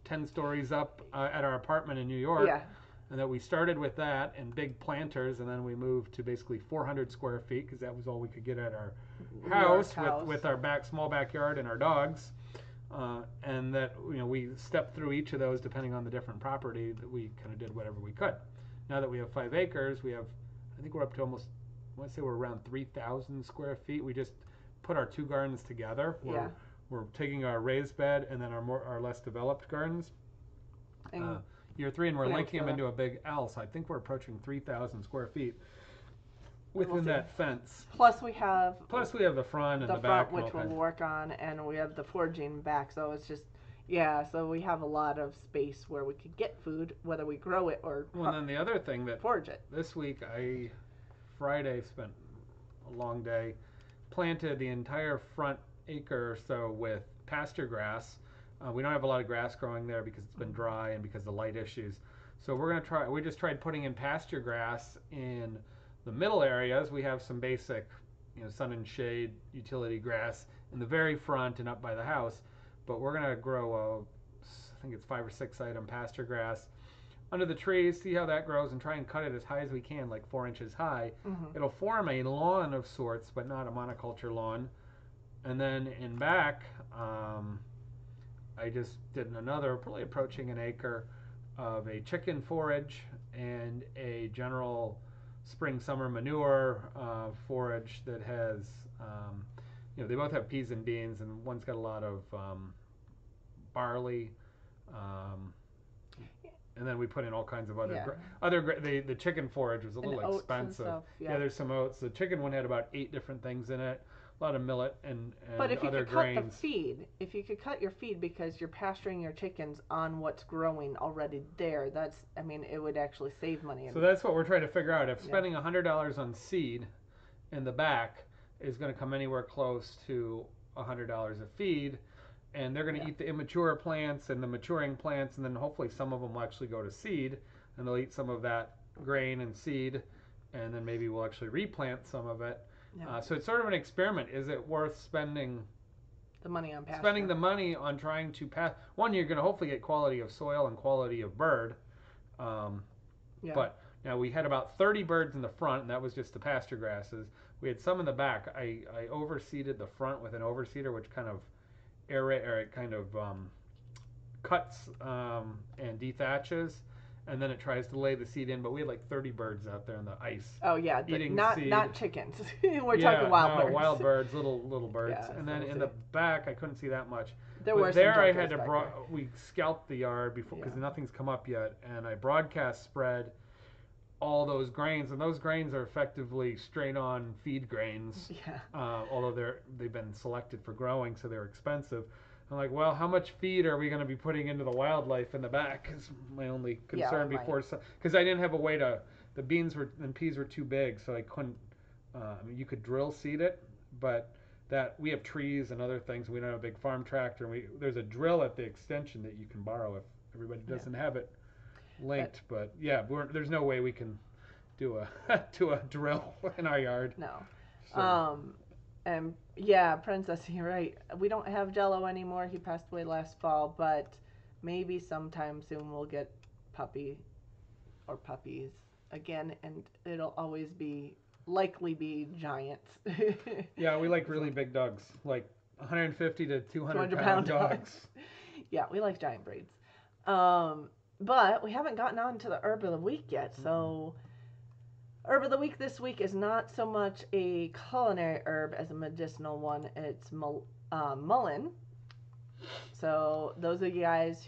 10 stories up at our apartment in New York. Yeah. And that we started with that and big planters, and then we moved to basically 400 square feet because that was all we could get at our house. With our small backyard and our dogs. And that we stepped through each of those depending on the different property, that we kind of did whatever we could. Now that we have 5 acres, I think we're up to almost, I want to say we're around 3,000 square feet. We just put our 2 gardens together. We're taking our raised bed and then our less developed gardens. Year 3, and we're linking them into a big L. So I think we're approaching 3,000 square feet within that fence. Plus we have the front and the back, which we'll work on, and we have the foraging back. So it's just so we have a lot of space where we could get food, whether we grow it or and then the other thing that forage it. This week, Friday spent a long day, planted the entire front acre or so with pasture grass. We don't have a lot of grass growing there because it's been dry and because of the light issues. So we just tried putting in pasture grass in the middle areas. We have some basic, sun and shade utility grass in the very front and up by the house. But we're going to grow I think it's 5 or 6 item pasture grass under the trees, see how that grows, and try and cut it as high as we can, like 4 inches high. Mm-hmm. It'll form a lawn of sorts, but not a monoculture lawn. And then in back, I just did another, probably approaching an acre of a chicken forage and a general spring summer manure forage that has, they both have peas and beans, and one's got a lot of barley. And then we put in all kinds of other the chicken forage was a little expensive. Stuff, yeah. There's some oats. The chicken one had about 8 different things in it. A lot of millet and but if you other could grains. cut the feed, if you could cut your feed because you're pasturing your chickens on what's growing already there, it would actually save money. So that's what we're trying to figure out. If spending $100 on seed in the back is going to come anywhere close to $100 a feed, and they're going to eat the immature plants and the maturing plants, and then hopefully some of them will actually go to seed, and they'll eat some of that grain and seed, and then maybe we'll actually replant some of it. Yeah. So it's sort of an experiment. Is it worth spending the money on pasture? Spending the money on trying to one, you're going to hopefully get quality of soil and quality of bird. But now we had about 30 birds in the front, and that was just the pasture grasses. We had some in the back. I overseeded the front with an overseeder, which kind of cuts and dethatches, and then it tries to lay the seed in. But we had like 30 birds out there in the ice. Oh yeah, eating not seed. Not chickens. We're talking wild birds. Wild birds, little birds. Yeah, and then in the back, I couldn't see that much. There I had to we scalped the yard before because nothing's come up yet, and I broadcast spread all those grains, and those grains are effectively straight-on feed grains. Yeah. Although they've been selected for growing, so they're expensive. I'm like, well, how much feed are we going to be putting into the wildlife in the back? Is my only concern before, because I didn't have a way to. The beans and peas were too big, so I couldn't. You could drill seed it, but that we have trees and other things. We don't have a big farm tractor. There's a drill at the extension that you can borrow if everybody doesn't have it linked. But there's no way we can do a drill in our yard. No. So. And Princess, you're right. We don't have Jello anymore. He passed away last fall, but maybe sometime soon we'll get puppies again, and it'll always likely be giants. Yeah, we like really big dogs, like 150 to 200 pound dogs. Yeah, we like giant breeds. But we haven't gotten on to the herb of the week yet, so herb of the week this week is not so much a culinary herb as a medicinal one. It's mullein. So those are you guys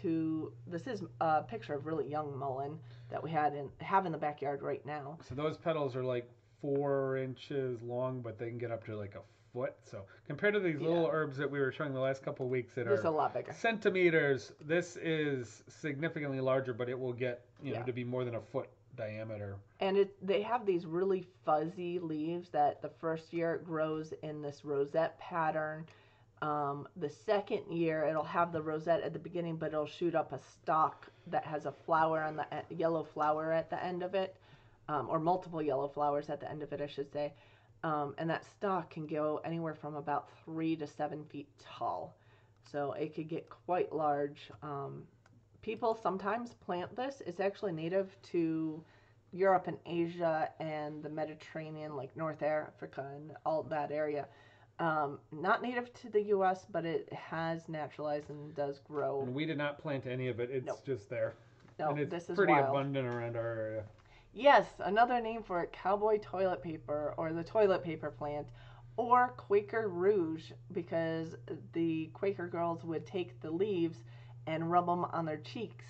this is a picture of really young mullein that we have in the backyard right now. So those petals are like 4 inches long, but they can get up to like a foot. So compared to these little herbs that we were showing the last couple of weeks that are a lot bigger. Centimeters, this is significantly larger, but it will get to be more than a foot diameter. And they have these really fuzzy leaves that the first year it grows in this rosette pattern. The second year it'll have the rosette at the beginning, but it'll shoot up a stalk that has a flower on the yellow flower at the end of it, or multiple yellow flowers at the end of it, I should say. And that stalk can go anywhere from about 3 to 7 feet tall. So it could get quite large. People sometimes plant this. It's actually native to Europe and Asia and the Mediterranean, like North Africa and all that area. Not native to the U.S., but it has naturalized and does grow. And we did not plant any of it. It's just there. No, and it's this is pretty wild. Abundant around our area. Yes, another name for it, cowboy toilet paper, or the toilet paper plant, or Quaker Rouge, because the Quaker girls would take the leaves and rub them on their cheeks,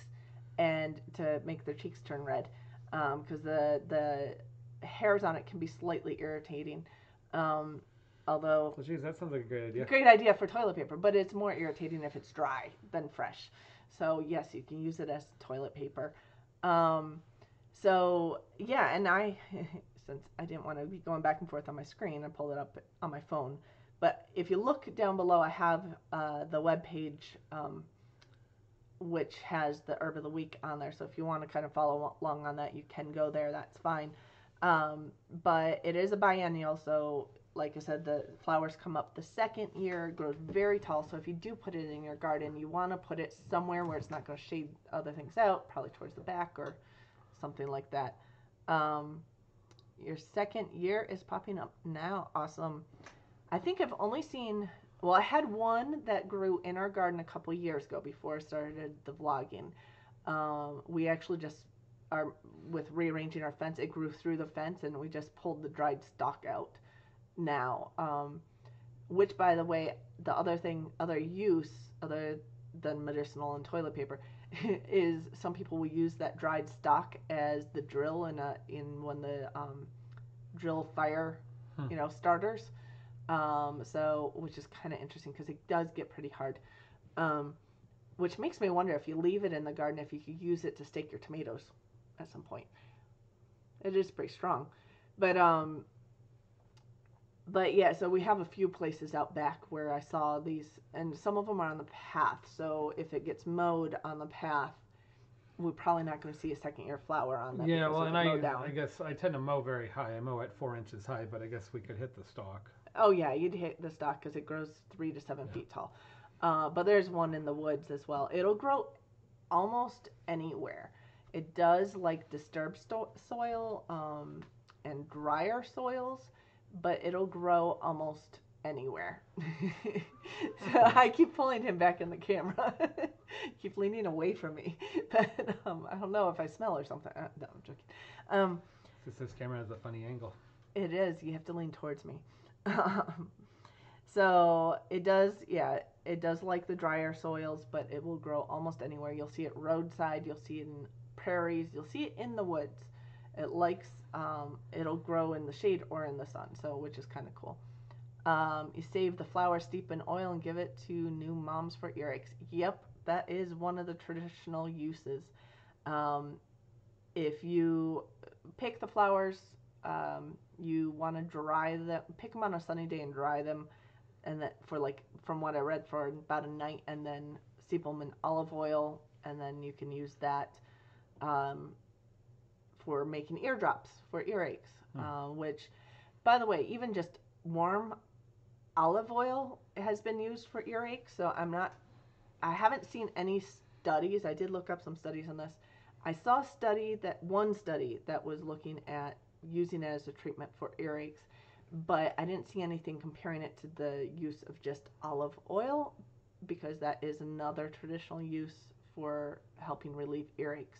and to make their cheeks turn red, because the hairs on it can be slightly irritating. Although, well, geez, that sounds like a great idea. Great idea for toilet paper, but it's more irritating if it's dry than fresh. So yes, you can use it as toilet paper. So yeah, and since I didn't want to be going back and forth on my screen, I pulled it up on my phone. But if you look down below, I have the web page, which has the herb of the week on there. So if you want to kind of follow along on that, you can go there. That's fine. But it is a biennial, so like I said, the flowers come up the second year. It grows very tall. So if you do put it in your garden, you want to put it somewhere where it's not going to shade other things out, probably towards the back or something like that. Your second year is popping up now. Awesome. I think I've only seen, well, I had one that grew in our garden a couple years ago before I started the vlogging. We actually just are with rearranging our fence. It grew through the fence, and we just pulled the dried stalk out now. Which, by the way, the other use other than medicinal and toilet paper is some people will use that dried stalk as the drill in when the drill fire, starters. So, which is kind of interesting because it does get pretty hard. Which makes me wonder, if you leave it in the garden, if you could use it to stake your tomatoes at some point. It is pretty strong. But yeah, so we have a few places out back where I saw these, and some of them are on the path. So if it gets mowed on the path, we're probably not going to see a second year flower on that. Yeah, well, and I guess I tend to mow very high. I mow at 4 inches high, but I guess we could hit the stalk. Oh yeah, you'd hit the stalk because it grows 3 to 7 feet tall. But there's one in the woods as well. It'll grow almost anywhere. It does like disturbed soil and drier soils, but it'll grow almost anywhere. So I keep pulling him back in the camera. Keep leaning away from me. But I don't know if I smell or something. No, I'm joking. This camera has a funny angle. It is. You have to lean towards me. So it does like the drier soils, but it will grow almost anywhere. You'll see it roadside, you'll see it in prairies, you'll see it in the woods. It likes, it'll grow in the shade or in the sun, so which is kind of cool. You save the flower, steep in oil, and give it to new moms for earaches. Yep, that is one of the traditional uses. If you pick the flowers, you want to dry them, pick them on a sunny day and dry them, and that for from what I read, for about a night, and then steep them in olive oil, and then you can use that for making eardrops for earaches. Which, by the way, even just warm olive oil has been used for earaches. So I haven't seen any studies. I did look up some studies on this. I saw one study that was looking at using it as a treatment for earaches, but I didn't see anything comparing it to the use of just olive oil, because that is another traditional use for helping relieve earaches.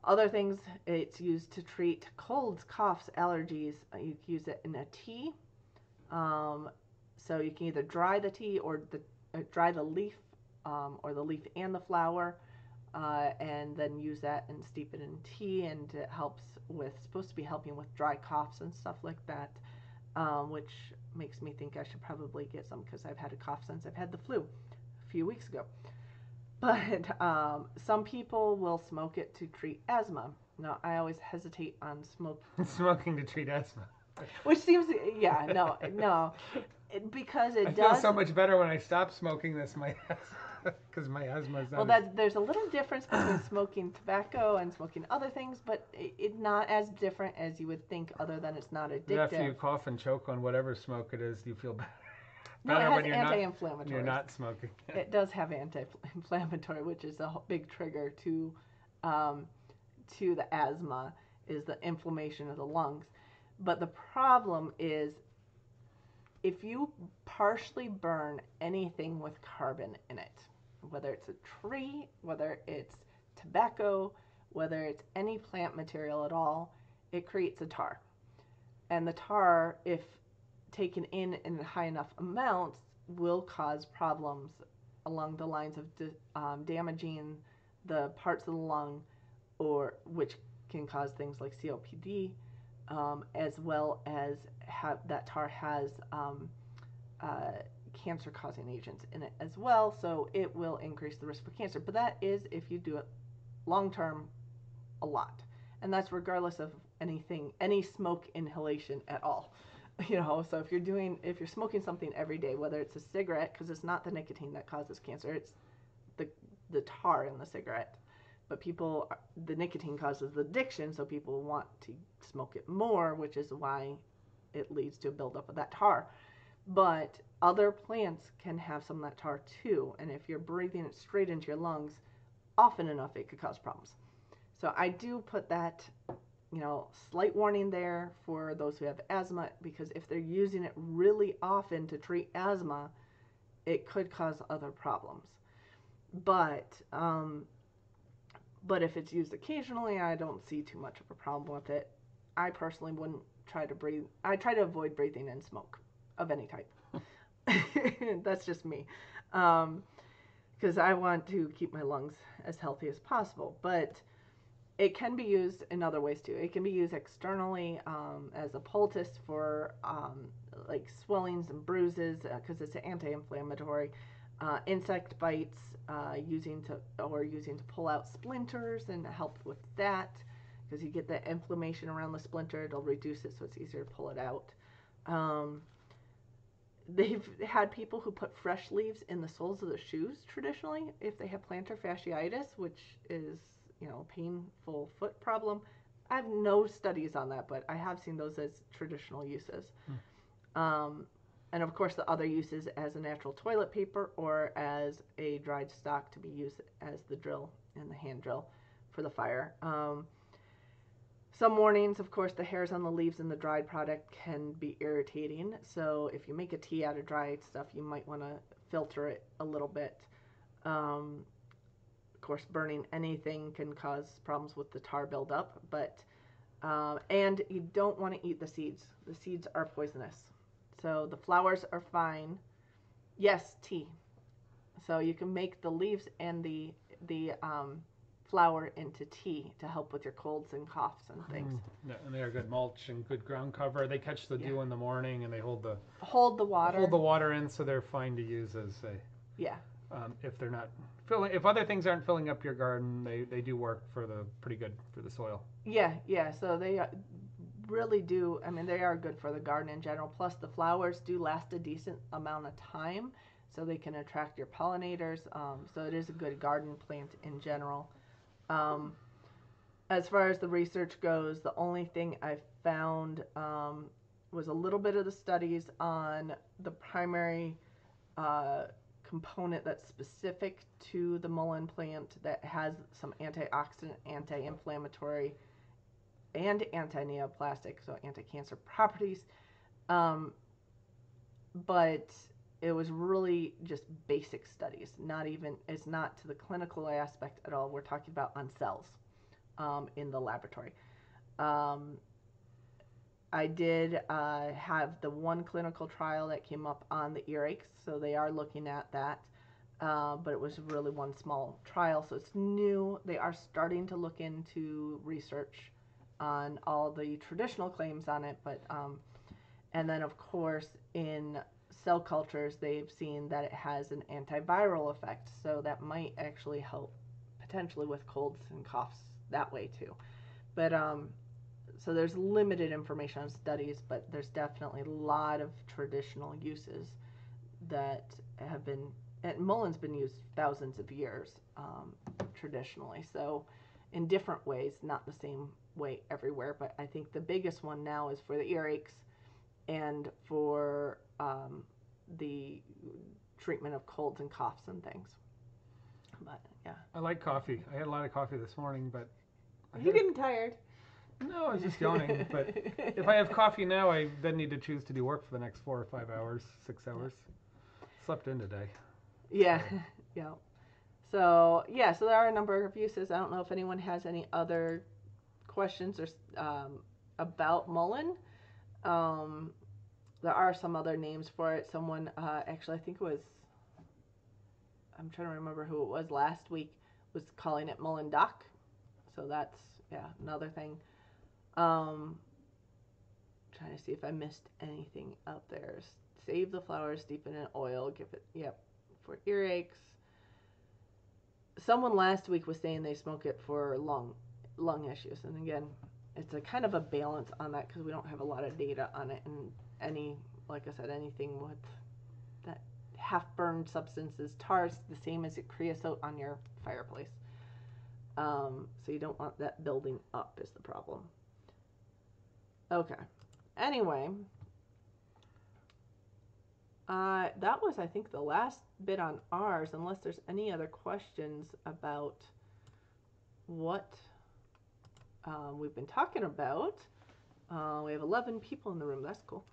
Other things, it's used to treat colds, coughs, allergies. You can use it in a tea. So you can either dry the tea or dry the leaf, or the leaf and the flower, and then use that and steep it in tea, and it supposed to be helping with dry coughs and stuff like that, which makes me think I should probably get some, because I've had a cough since I've had the flu a few weeks ago. But some people will smoke it to treat asthma. Now, I always hesitate on smoking to treat asthma. Which seems, no, because it does. I feel so much better when I stop smoking this, because my asthma is. Well, there's a little difference between smoking tobacco and smoking other things, but it's not as different as you would think, other than it's not addictive. After you cough and choke on whatever smoke it is, you feel better. No, it has anti-inflammatory. You're not smoking. It does have anti-inflammatory, which is a big trigger to the asthma, is the inflammation of the lungs. But the problem is, if you partially burn anything with carbon in it, whether it's a tree, whether it's tobacco, whether it's any plant material at all, it creates a tar. And the tar, if taken in high enough amounts, will cause problems along the lines of damaging the parts of the lung, or which can cause things like COPD, as well as that tar has cancer-causing agents in it as well, so it will increase the risk for cancer. But that is if you do it long-term a lot, and that's regardless of any smoke inhalation at all. So if you're smoking something every day, whether it's a cigarette, because it's not the nicotine that causes cancer, it's the tar in the cigarette. But the nicotine causes the addiction, so people want to smoke it more, which is why it leads to a buildup of that tar. But other plants can have some of that tar too, and if you're breathing it straight into your lungs often enough, it could cause problems. So I do put that, slight warning there for those who have asthma, because if they're using it really often to treat asthma, it could cause other problems. But if it's used occasionally, I don't see too much of a problem with it. I personally wouldn't try to breathe. I try to avoid breathing in smoke of any type. That's just me. Because I want to keep my lungs as healthy as possible. But it can be used in other ways too. It can be used externally as a poultice for like swellings and bruises, because it's an anti-inflammatory. Insect bites, using to pull out splinters and help with that, because you get the inflammation around the splinter. It'll reduce it, so it's easier to pull it out. They've had people who put fresh leaves in the soles of their shoes traditionally if they have plantar fasciitis, which is, painful foot problem. I have no studies on that, but I have seen those as traditional uses. And of course, the other uses as a natural toilet paper or as a dried stock to be used as the drill and the hand drill for the fire. Some warnings, of course, the hairs on the leaves in the dried product can be irritating. So if you make a tea out of dried stuff, you might want to filter it a little bit. Of course, burning anything can cause problems with the tar buildup, and you don't want to eat the seeds. The seeds are poisonous. So the flowers are fine. Yes, tea. So you can make the leaves and the flower into tea to help with your colds and coughs and things. Yeah, and they are good mulch and good ground cover. They catch the dew in the morning, and they hold the water in, so they're fine to use as if they're not filling. If other things aren't filling up your garden, they do work pretty good for the soil. Yeah. So they really do. I mean, they are good for the garden in general. Plus, the flowers do last a decent amount of time, so they can attract your pollinators. So it is a good garden plant in general. As far as the research goes, the only thing I found was a little bit of the studies on the primary component that's specific to the mullein plant that has some antioxidant, anti-inflammatory, and anti-neoplastic, so anti-cancer properties. But it was really just basic studies. It's not to the clinical aspect at all. We're talking about on cells in the laboratory. I did have the one clinical trial that came up on the earaches, so they are looking at that. But it was really one small trial, so it's new. They are starting to look into research on all the traditional claims on it, but and then of course in cell cultures they've seen that it has an antiviral effect, so that might actually help potentially with colds and coughs that way too. But so there's limited information on studies, but there's definitely a lot of traditional uses that have been, and mullein's been used thousands of years traditionally, so in different ways, not the same way everywhere, but I think the biggest one now is for the earaches and for the treatment of colds and coughs and things. But yeah, I like coffee. I had a lot of coffee this morning, but you're getting tired. No, I was just yawning. But if I have coffee now, I then need to choose to do work for the next 4 or 5 hours, 6 hours. Slept in today. Yeah, yeah. So there are a number of uses. I don't know if anyone has any other questions or about mullein. There are some other names for it. Someone actually, I think it was, I'm trying to remember who it was last week, was calling it mullein dock. So that's another thing. Trying to see if I missed anything out there. Save the flowers, steep it in oil, give it for earaches. Someone last week was saying they smoke it for lung issues, and again, it's a kind of a balance on that because we don't have a lot of data on it, and like I said, anything with that half burned substances, tar's the same as creosote on your fireplace. So you don't want that building up is the problem. Okay. Anyway, that was, I think, the last bit on ours, unless there's any other questions about what we've been talking about. We have 11 people in the room. That's cool.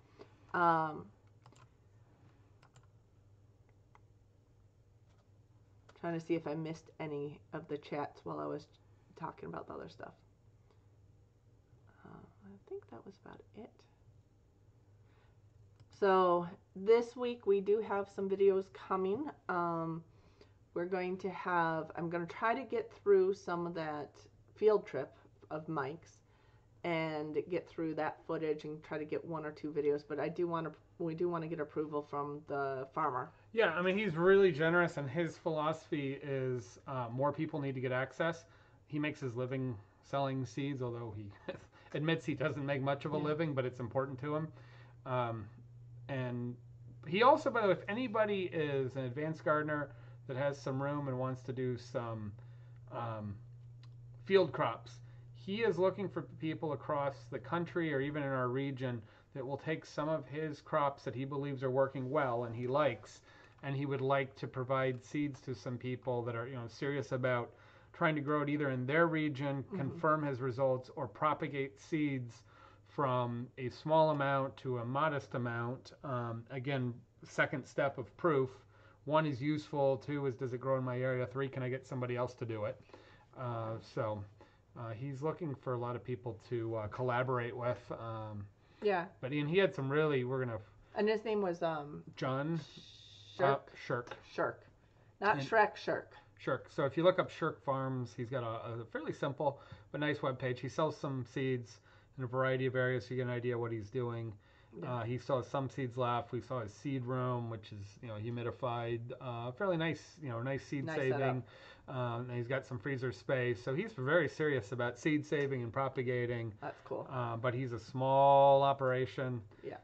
Trying to see if I missed any of the chats while I was talking about the other stuff. I think that was about it. So this week we do have some videos coming. We're going to have, I'm going to try to get through some of that field trip of Mike's and get through that footage and try to get 1 or 2 videos. But we do want to get approval from the farmer. Yeah, I mean, he's really generous, and his philosophy is more people need to get access. He makes his living selling seeds, although he admits he doesn't make much of a living, but it's important to him. And he also, by the way, if anybody is an advanced gardener that has some room and wants to do some field crops, he is looking for people across the country or even in our region that will take some of his crops that he believes are working well and he likes, and he would like to provide seeds to some people that are, serious about trying to grow it either in their region, confirm his results, or propagate seeds from a small amount to a modest amount. Again, second step of proof. 1 is useful, 2 is does it grow in my area, 3 can I get somebody else to do it. So he's looking for a lot of people to collaborate with. Yeah. But he had some really, and his name was John Shirk. Shirk. Not Shrek, Shirk. Shirk. So if you look up Shirk Farms, he's got a fairly simple but nice webpage. He sells some seeds in a variety of areas, so you get an idea what he's doing. Yeah. He still has some seeds left. We saw his seed room, which is humidified, fairly nice, nice seed saving. And he's got some freezer space, so he's very serious about seed saving and propagating. That's cool. But he's a small operation. Yeah.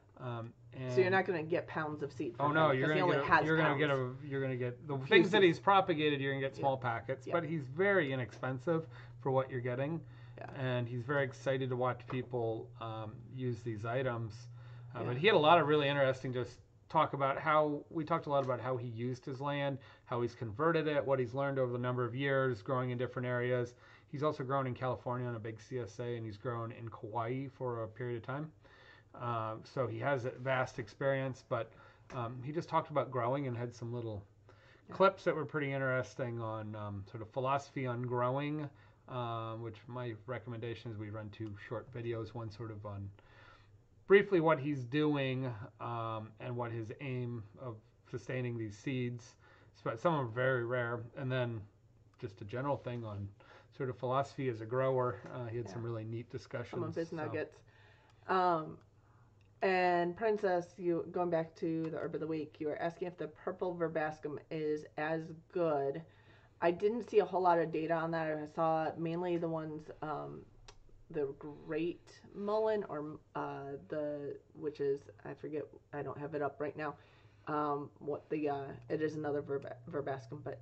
So you're not going to get pounds of seed from him. You're going to get the things that he's propagated. You're going to get small packets, but he's very inexpensive for what you're getting. Yeah. And he's very excited to watch people use these items. But he had a lot of really interesting talked a lot about how he used his land, how he's converted it, what he's learned over the number of years growing in different areas. He's also grown in California on a big CSA, and he's grown in Kauai for a period of time. So he has a vast experience, but he just talked about growing and had some little clips that were pretty interesting on sort of philosophy on growing, which my recommendation is we run 2 short videos, one sort of on briefly what he's doing and what his aim of sustaining these seeds. Some are very rare, and then just a general thing on sort of philosophy as a grower. He had some really neat discussions. Some of his nuggets. And Princess, you going back to the herb of the week, you were asking if the purple verbascum is as good. I didn't see a whole lot of data on that. I saw mainly the ones, the Great Mullein, or which is, I forget, I don't have it up right now. It is another verbascum, but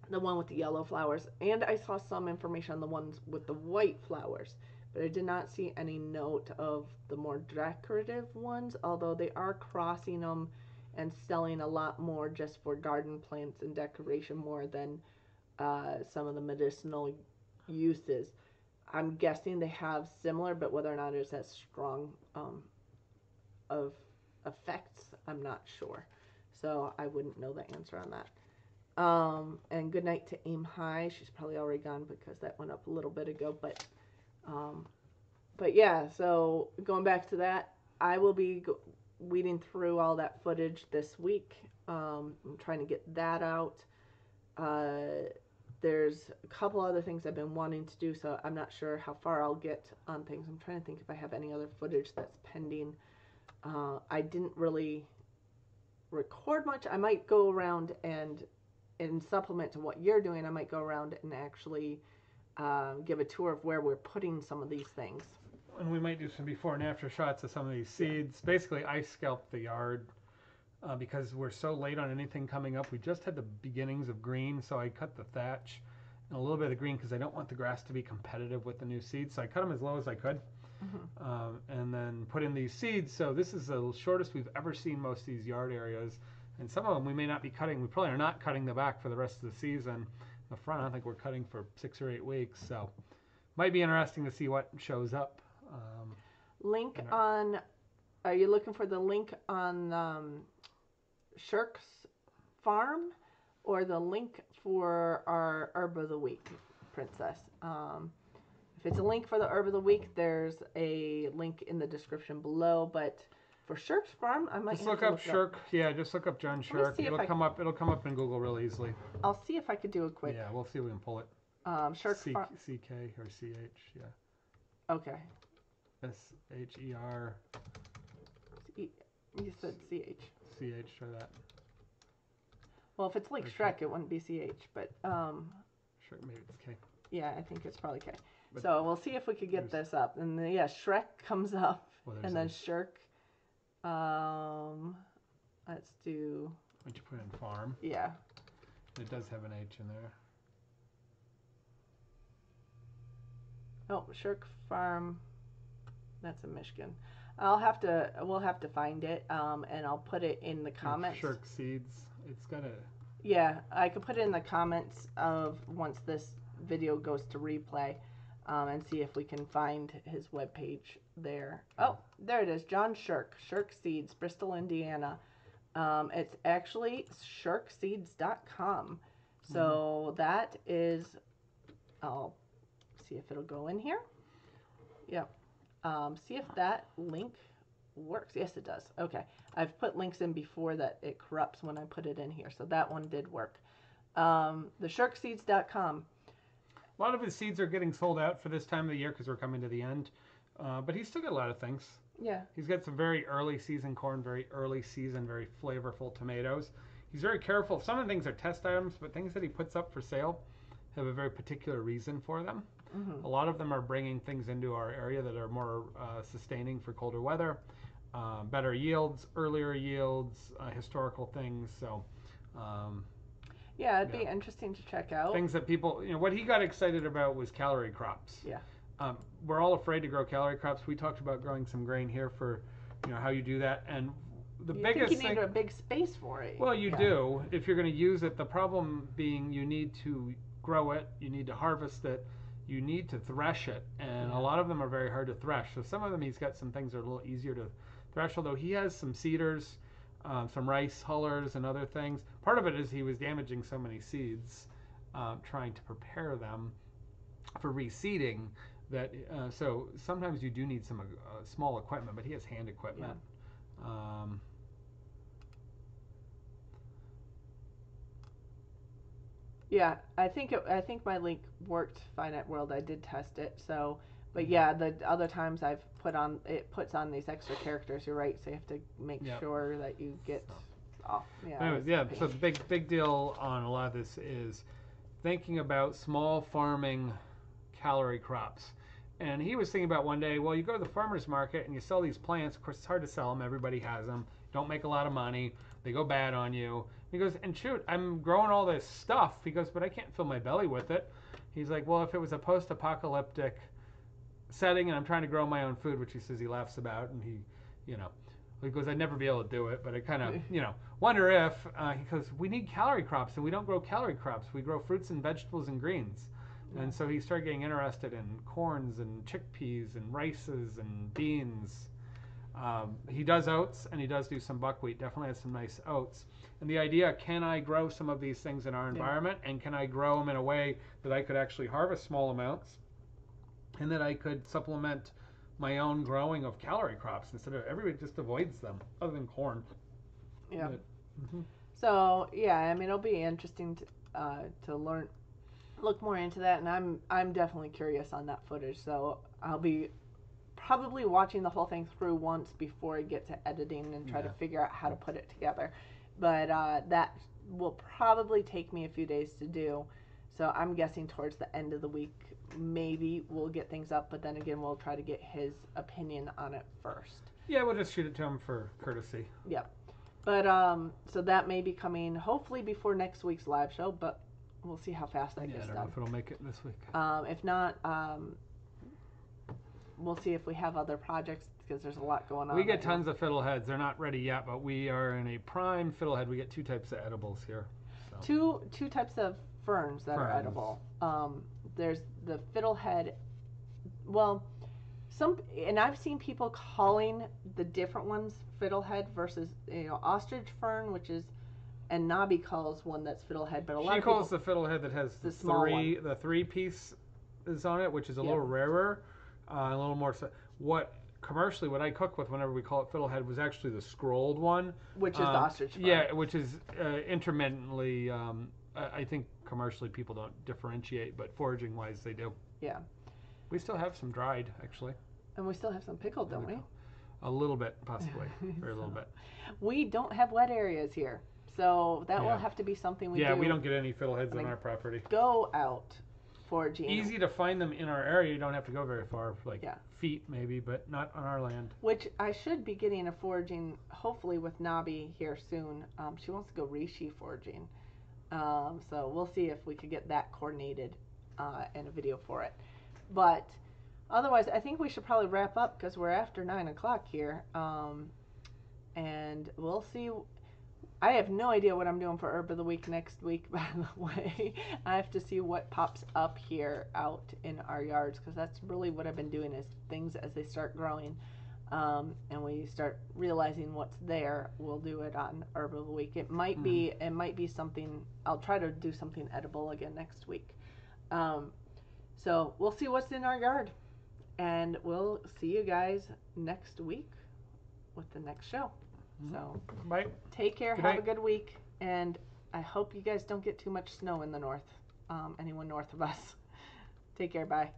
the one with the yellow flowers. And I saw some information on the ones with the white flowers. But I did not see any note of the more decorative ones, although they are crossing them and selling a lot more just for garden plants and decoration more than some of the medicinal uses. I'm guessing they have similar, but whether or not it's as strong of effects, I'm not sure. So I wouldn't know the answer on that. And good night to Aim High. She's probably already gone because that went up a little bit ago, but yeah, so going back to that, I will be weeding through all that footage this week. I'm trying to get that out. There's a couple other things I've been wanting to do, so I'm not sure how far I'll get on things. I'm trying to think if I have any other footage that's pending. I didn't really record much. I might go around and in supplement to what you're doing, I might go around and actually give a tour of where we're putting some of these things. And we might do some before and after shots of some of these seeds. Basically, I scalped the yard because we're so late on anything coming up. We just had the beginnings of green, so I cut the thatch and a little bit of the green because I don't want the grass to be competitive with the new seeds. So I cut them as low as I could, and then put in these seeds. So this is the shortest we've ever seen most of these yard areas. And some of them we may not be cutting. We probably are not cutting the back for the rest of the season. The front, I don't think we're cutting for 6 or 8 weeks. So might be interesting to see what shows up. Link on, are you looking for the link on Shirk's farm or the link for our Herb of the Week, Princess? If it's a link for the Herb of the Week, there's a link in the description below, but for Shirk's farm, I might just look up Shirk. Yeah, just look up John Shirk. It'll come up in Google real easily. I'll see if I could do a quick. Yeah, we'll see if we can pull it. Shirk farm. CK or CH, yeah. Okay. SHER. You said CH. CH, try that. Well, if it's like Shrek, it wouldn't be CH, but Shrek, maybe it's K. Yeah, I think it's probably K. But so we'll see if we could get this up, and then, yeah, Shrek comes up, and then Shirk. Let's do. Why don't you put in farm? Yeah. It does have an H in there. Oh, Shirk farm. That's in Michigan. We'll have to find it, and I'll put it in the comments. Shirk seeds. It's got a. Yeah, I could put it in the comments of once this video goes to replay, and see if we can find his webpage there. Oh, there it is. John Shirk. Shirk Seeds, Bristol, Indiana. It's actually shirkseeds.com. So that is. I'll see if it'll go in here. Yep. See if that link works. Yes, it does. Okay. I've put links in before that it corrupts when I put it in here. So that one did work. The shirkseeds.com. A lot of his seeds are getting sold out for this time of the year because we're coming to the end. But he's still got a lot of things. Yeah. He's got some very early season corn, very early season, very flavorful tomatoes. He's very careful. Some of the things are test items, but things that he puts up for sale have a very particular reason for them. A lot of them are bringing things into our area that are more sustaining for colder weather, better yields, earlier yields, historical things. So, yeah, it'd be interesting to check out. Things that people, what he got excited about was calorie crops. Yeah. We're all afraid to grow calorie crops. We talked about growing some grain here for, how you do that. And the biggest thing. You need a big space for it. Well, you do if you're going to use it. The problem being you need to grow it, you need to harvest it. You need to thresh it, and a lot of them are very hard to thresh. So some of them he's got some things that are a little easier to thresh, although he has some cedars, some rice hullers and other things. Part of it is he was damaging so many seeds trying to prepare them for reseeding that so sometimes you do need some small equipment, but he has hand equipment. Yeah. Yeah, I think my link worked fine at World. I did test it. So, but yeah, the other times I've puts on these extra characters. You're right. So you have to make sure that you get off. Yeah. Anyways, so the big deal on a lot of this is thinking about small farming calorie crops. And he was thinking about one day, well, you go to the farmer's market and you sell these plants. Of course, it's hard to sell them. Everybody has them. Don't make a lot of money. They go bad on you. He goes, and shoot, I'm growing all this stuff. He goes, but I can't fill my belly with it. He's like, well, if it was a post-apocalyptic setting and I'm trying to grow my own food, which he says he laughs about, and he goes, I'd never be able to do it, but I kind of, wonder if, he goes, we need calorie crops, and we don't grow calorie crops. We grow fruits and vegetables and greens. And so he started getting interested in corns and chickpeas and rices and beans. He does oats, and he does do some buckwheat. Definitely has some nice oats. And the idea, can I grow some of these things in our environment, and can I grow them in a way that I could actually harvest small amounts, and that I could supplement my own growing of calorie crops instead of everybody just avoids them, other than corn. Yeah. So yeah, I mean, it'll be interesting to look more into that, and I'm definitely curious on that footage. So I'll be probably watching the whole thing through once before I get to editing and try to figure out how to put it together. But that will probably take me a few days to do. So I'm guessing towards the end of the week maybe we'll get things up, but then again, we'll try to get his opinion on it first. Yeah, we'll just shoot it to him for courtesy. Yep. But so that may be coming hopefully before next week's live show, but we'll see how fast that gets I don't done. know if it'll make it this week. If not, we'll see if we have other projects because there's a lot going on. We get tons of fiddleheads. They're not ready yet, but we are in a prime fiddlehead. We get 2 types of edibles here. So. Two types of ferns that are edible. There's the fiddlehead. Well, and I've seen people calling the different ones fiddlehead versus ostrich fern, which is, and Nobby calls one that's fiddlehead, but a lot of people calls the fiddlehead that has the three, the 3-piece is on it, which is a little rarer, a little more. What I cook with whenever we call it fiddlehead was actually the scrolled one, which is the ostrich fern. Yeah, which is intermittently. I think commercially people don't differentiate, but foraging wise they do. Yeah. We still have some dried actually. And we still have some pickled, don't we? A little bit, possibly. Very little bit. We don't have wet areas here. So that will have to be something we do. Yeah, we don't get any fiddleheads on our property. Go out foraging. Easy to find them in our area. You don't have to go very far, like feet maybe, but not on our land. Which I should be getting a foraging, hopefully with Nobby here soon. She wants to go reishi foraging. So we'll see if we could get that coordinated and a video for it. But otherwise, I think we should probably wrap up because we're after 9 o'clock here. And we'll see. I have no idea what I'm doing for Herb of the Week next week, by the way. I have to see what pops up here out in our yards because that's really what I've been doing is things as they start growing. And we start realizing what's there, we'll do it on Herb of the Week. It might be something. I'll try to do something edible again next week. So we'll see what's in our yard, and we'll see you guys next week with the next show. So bye. Take care. Have a good week, and I hope you guys don't get too much snow in the north. Anyone north of us. Take care. Bye.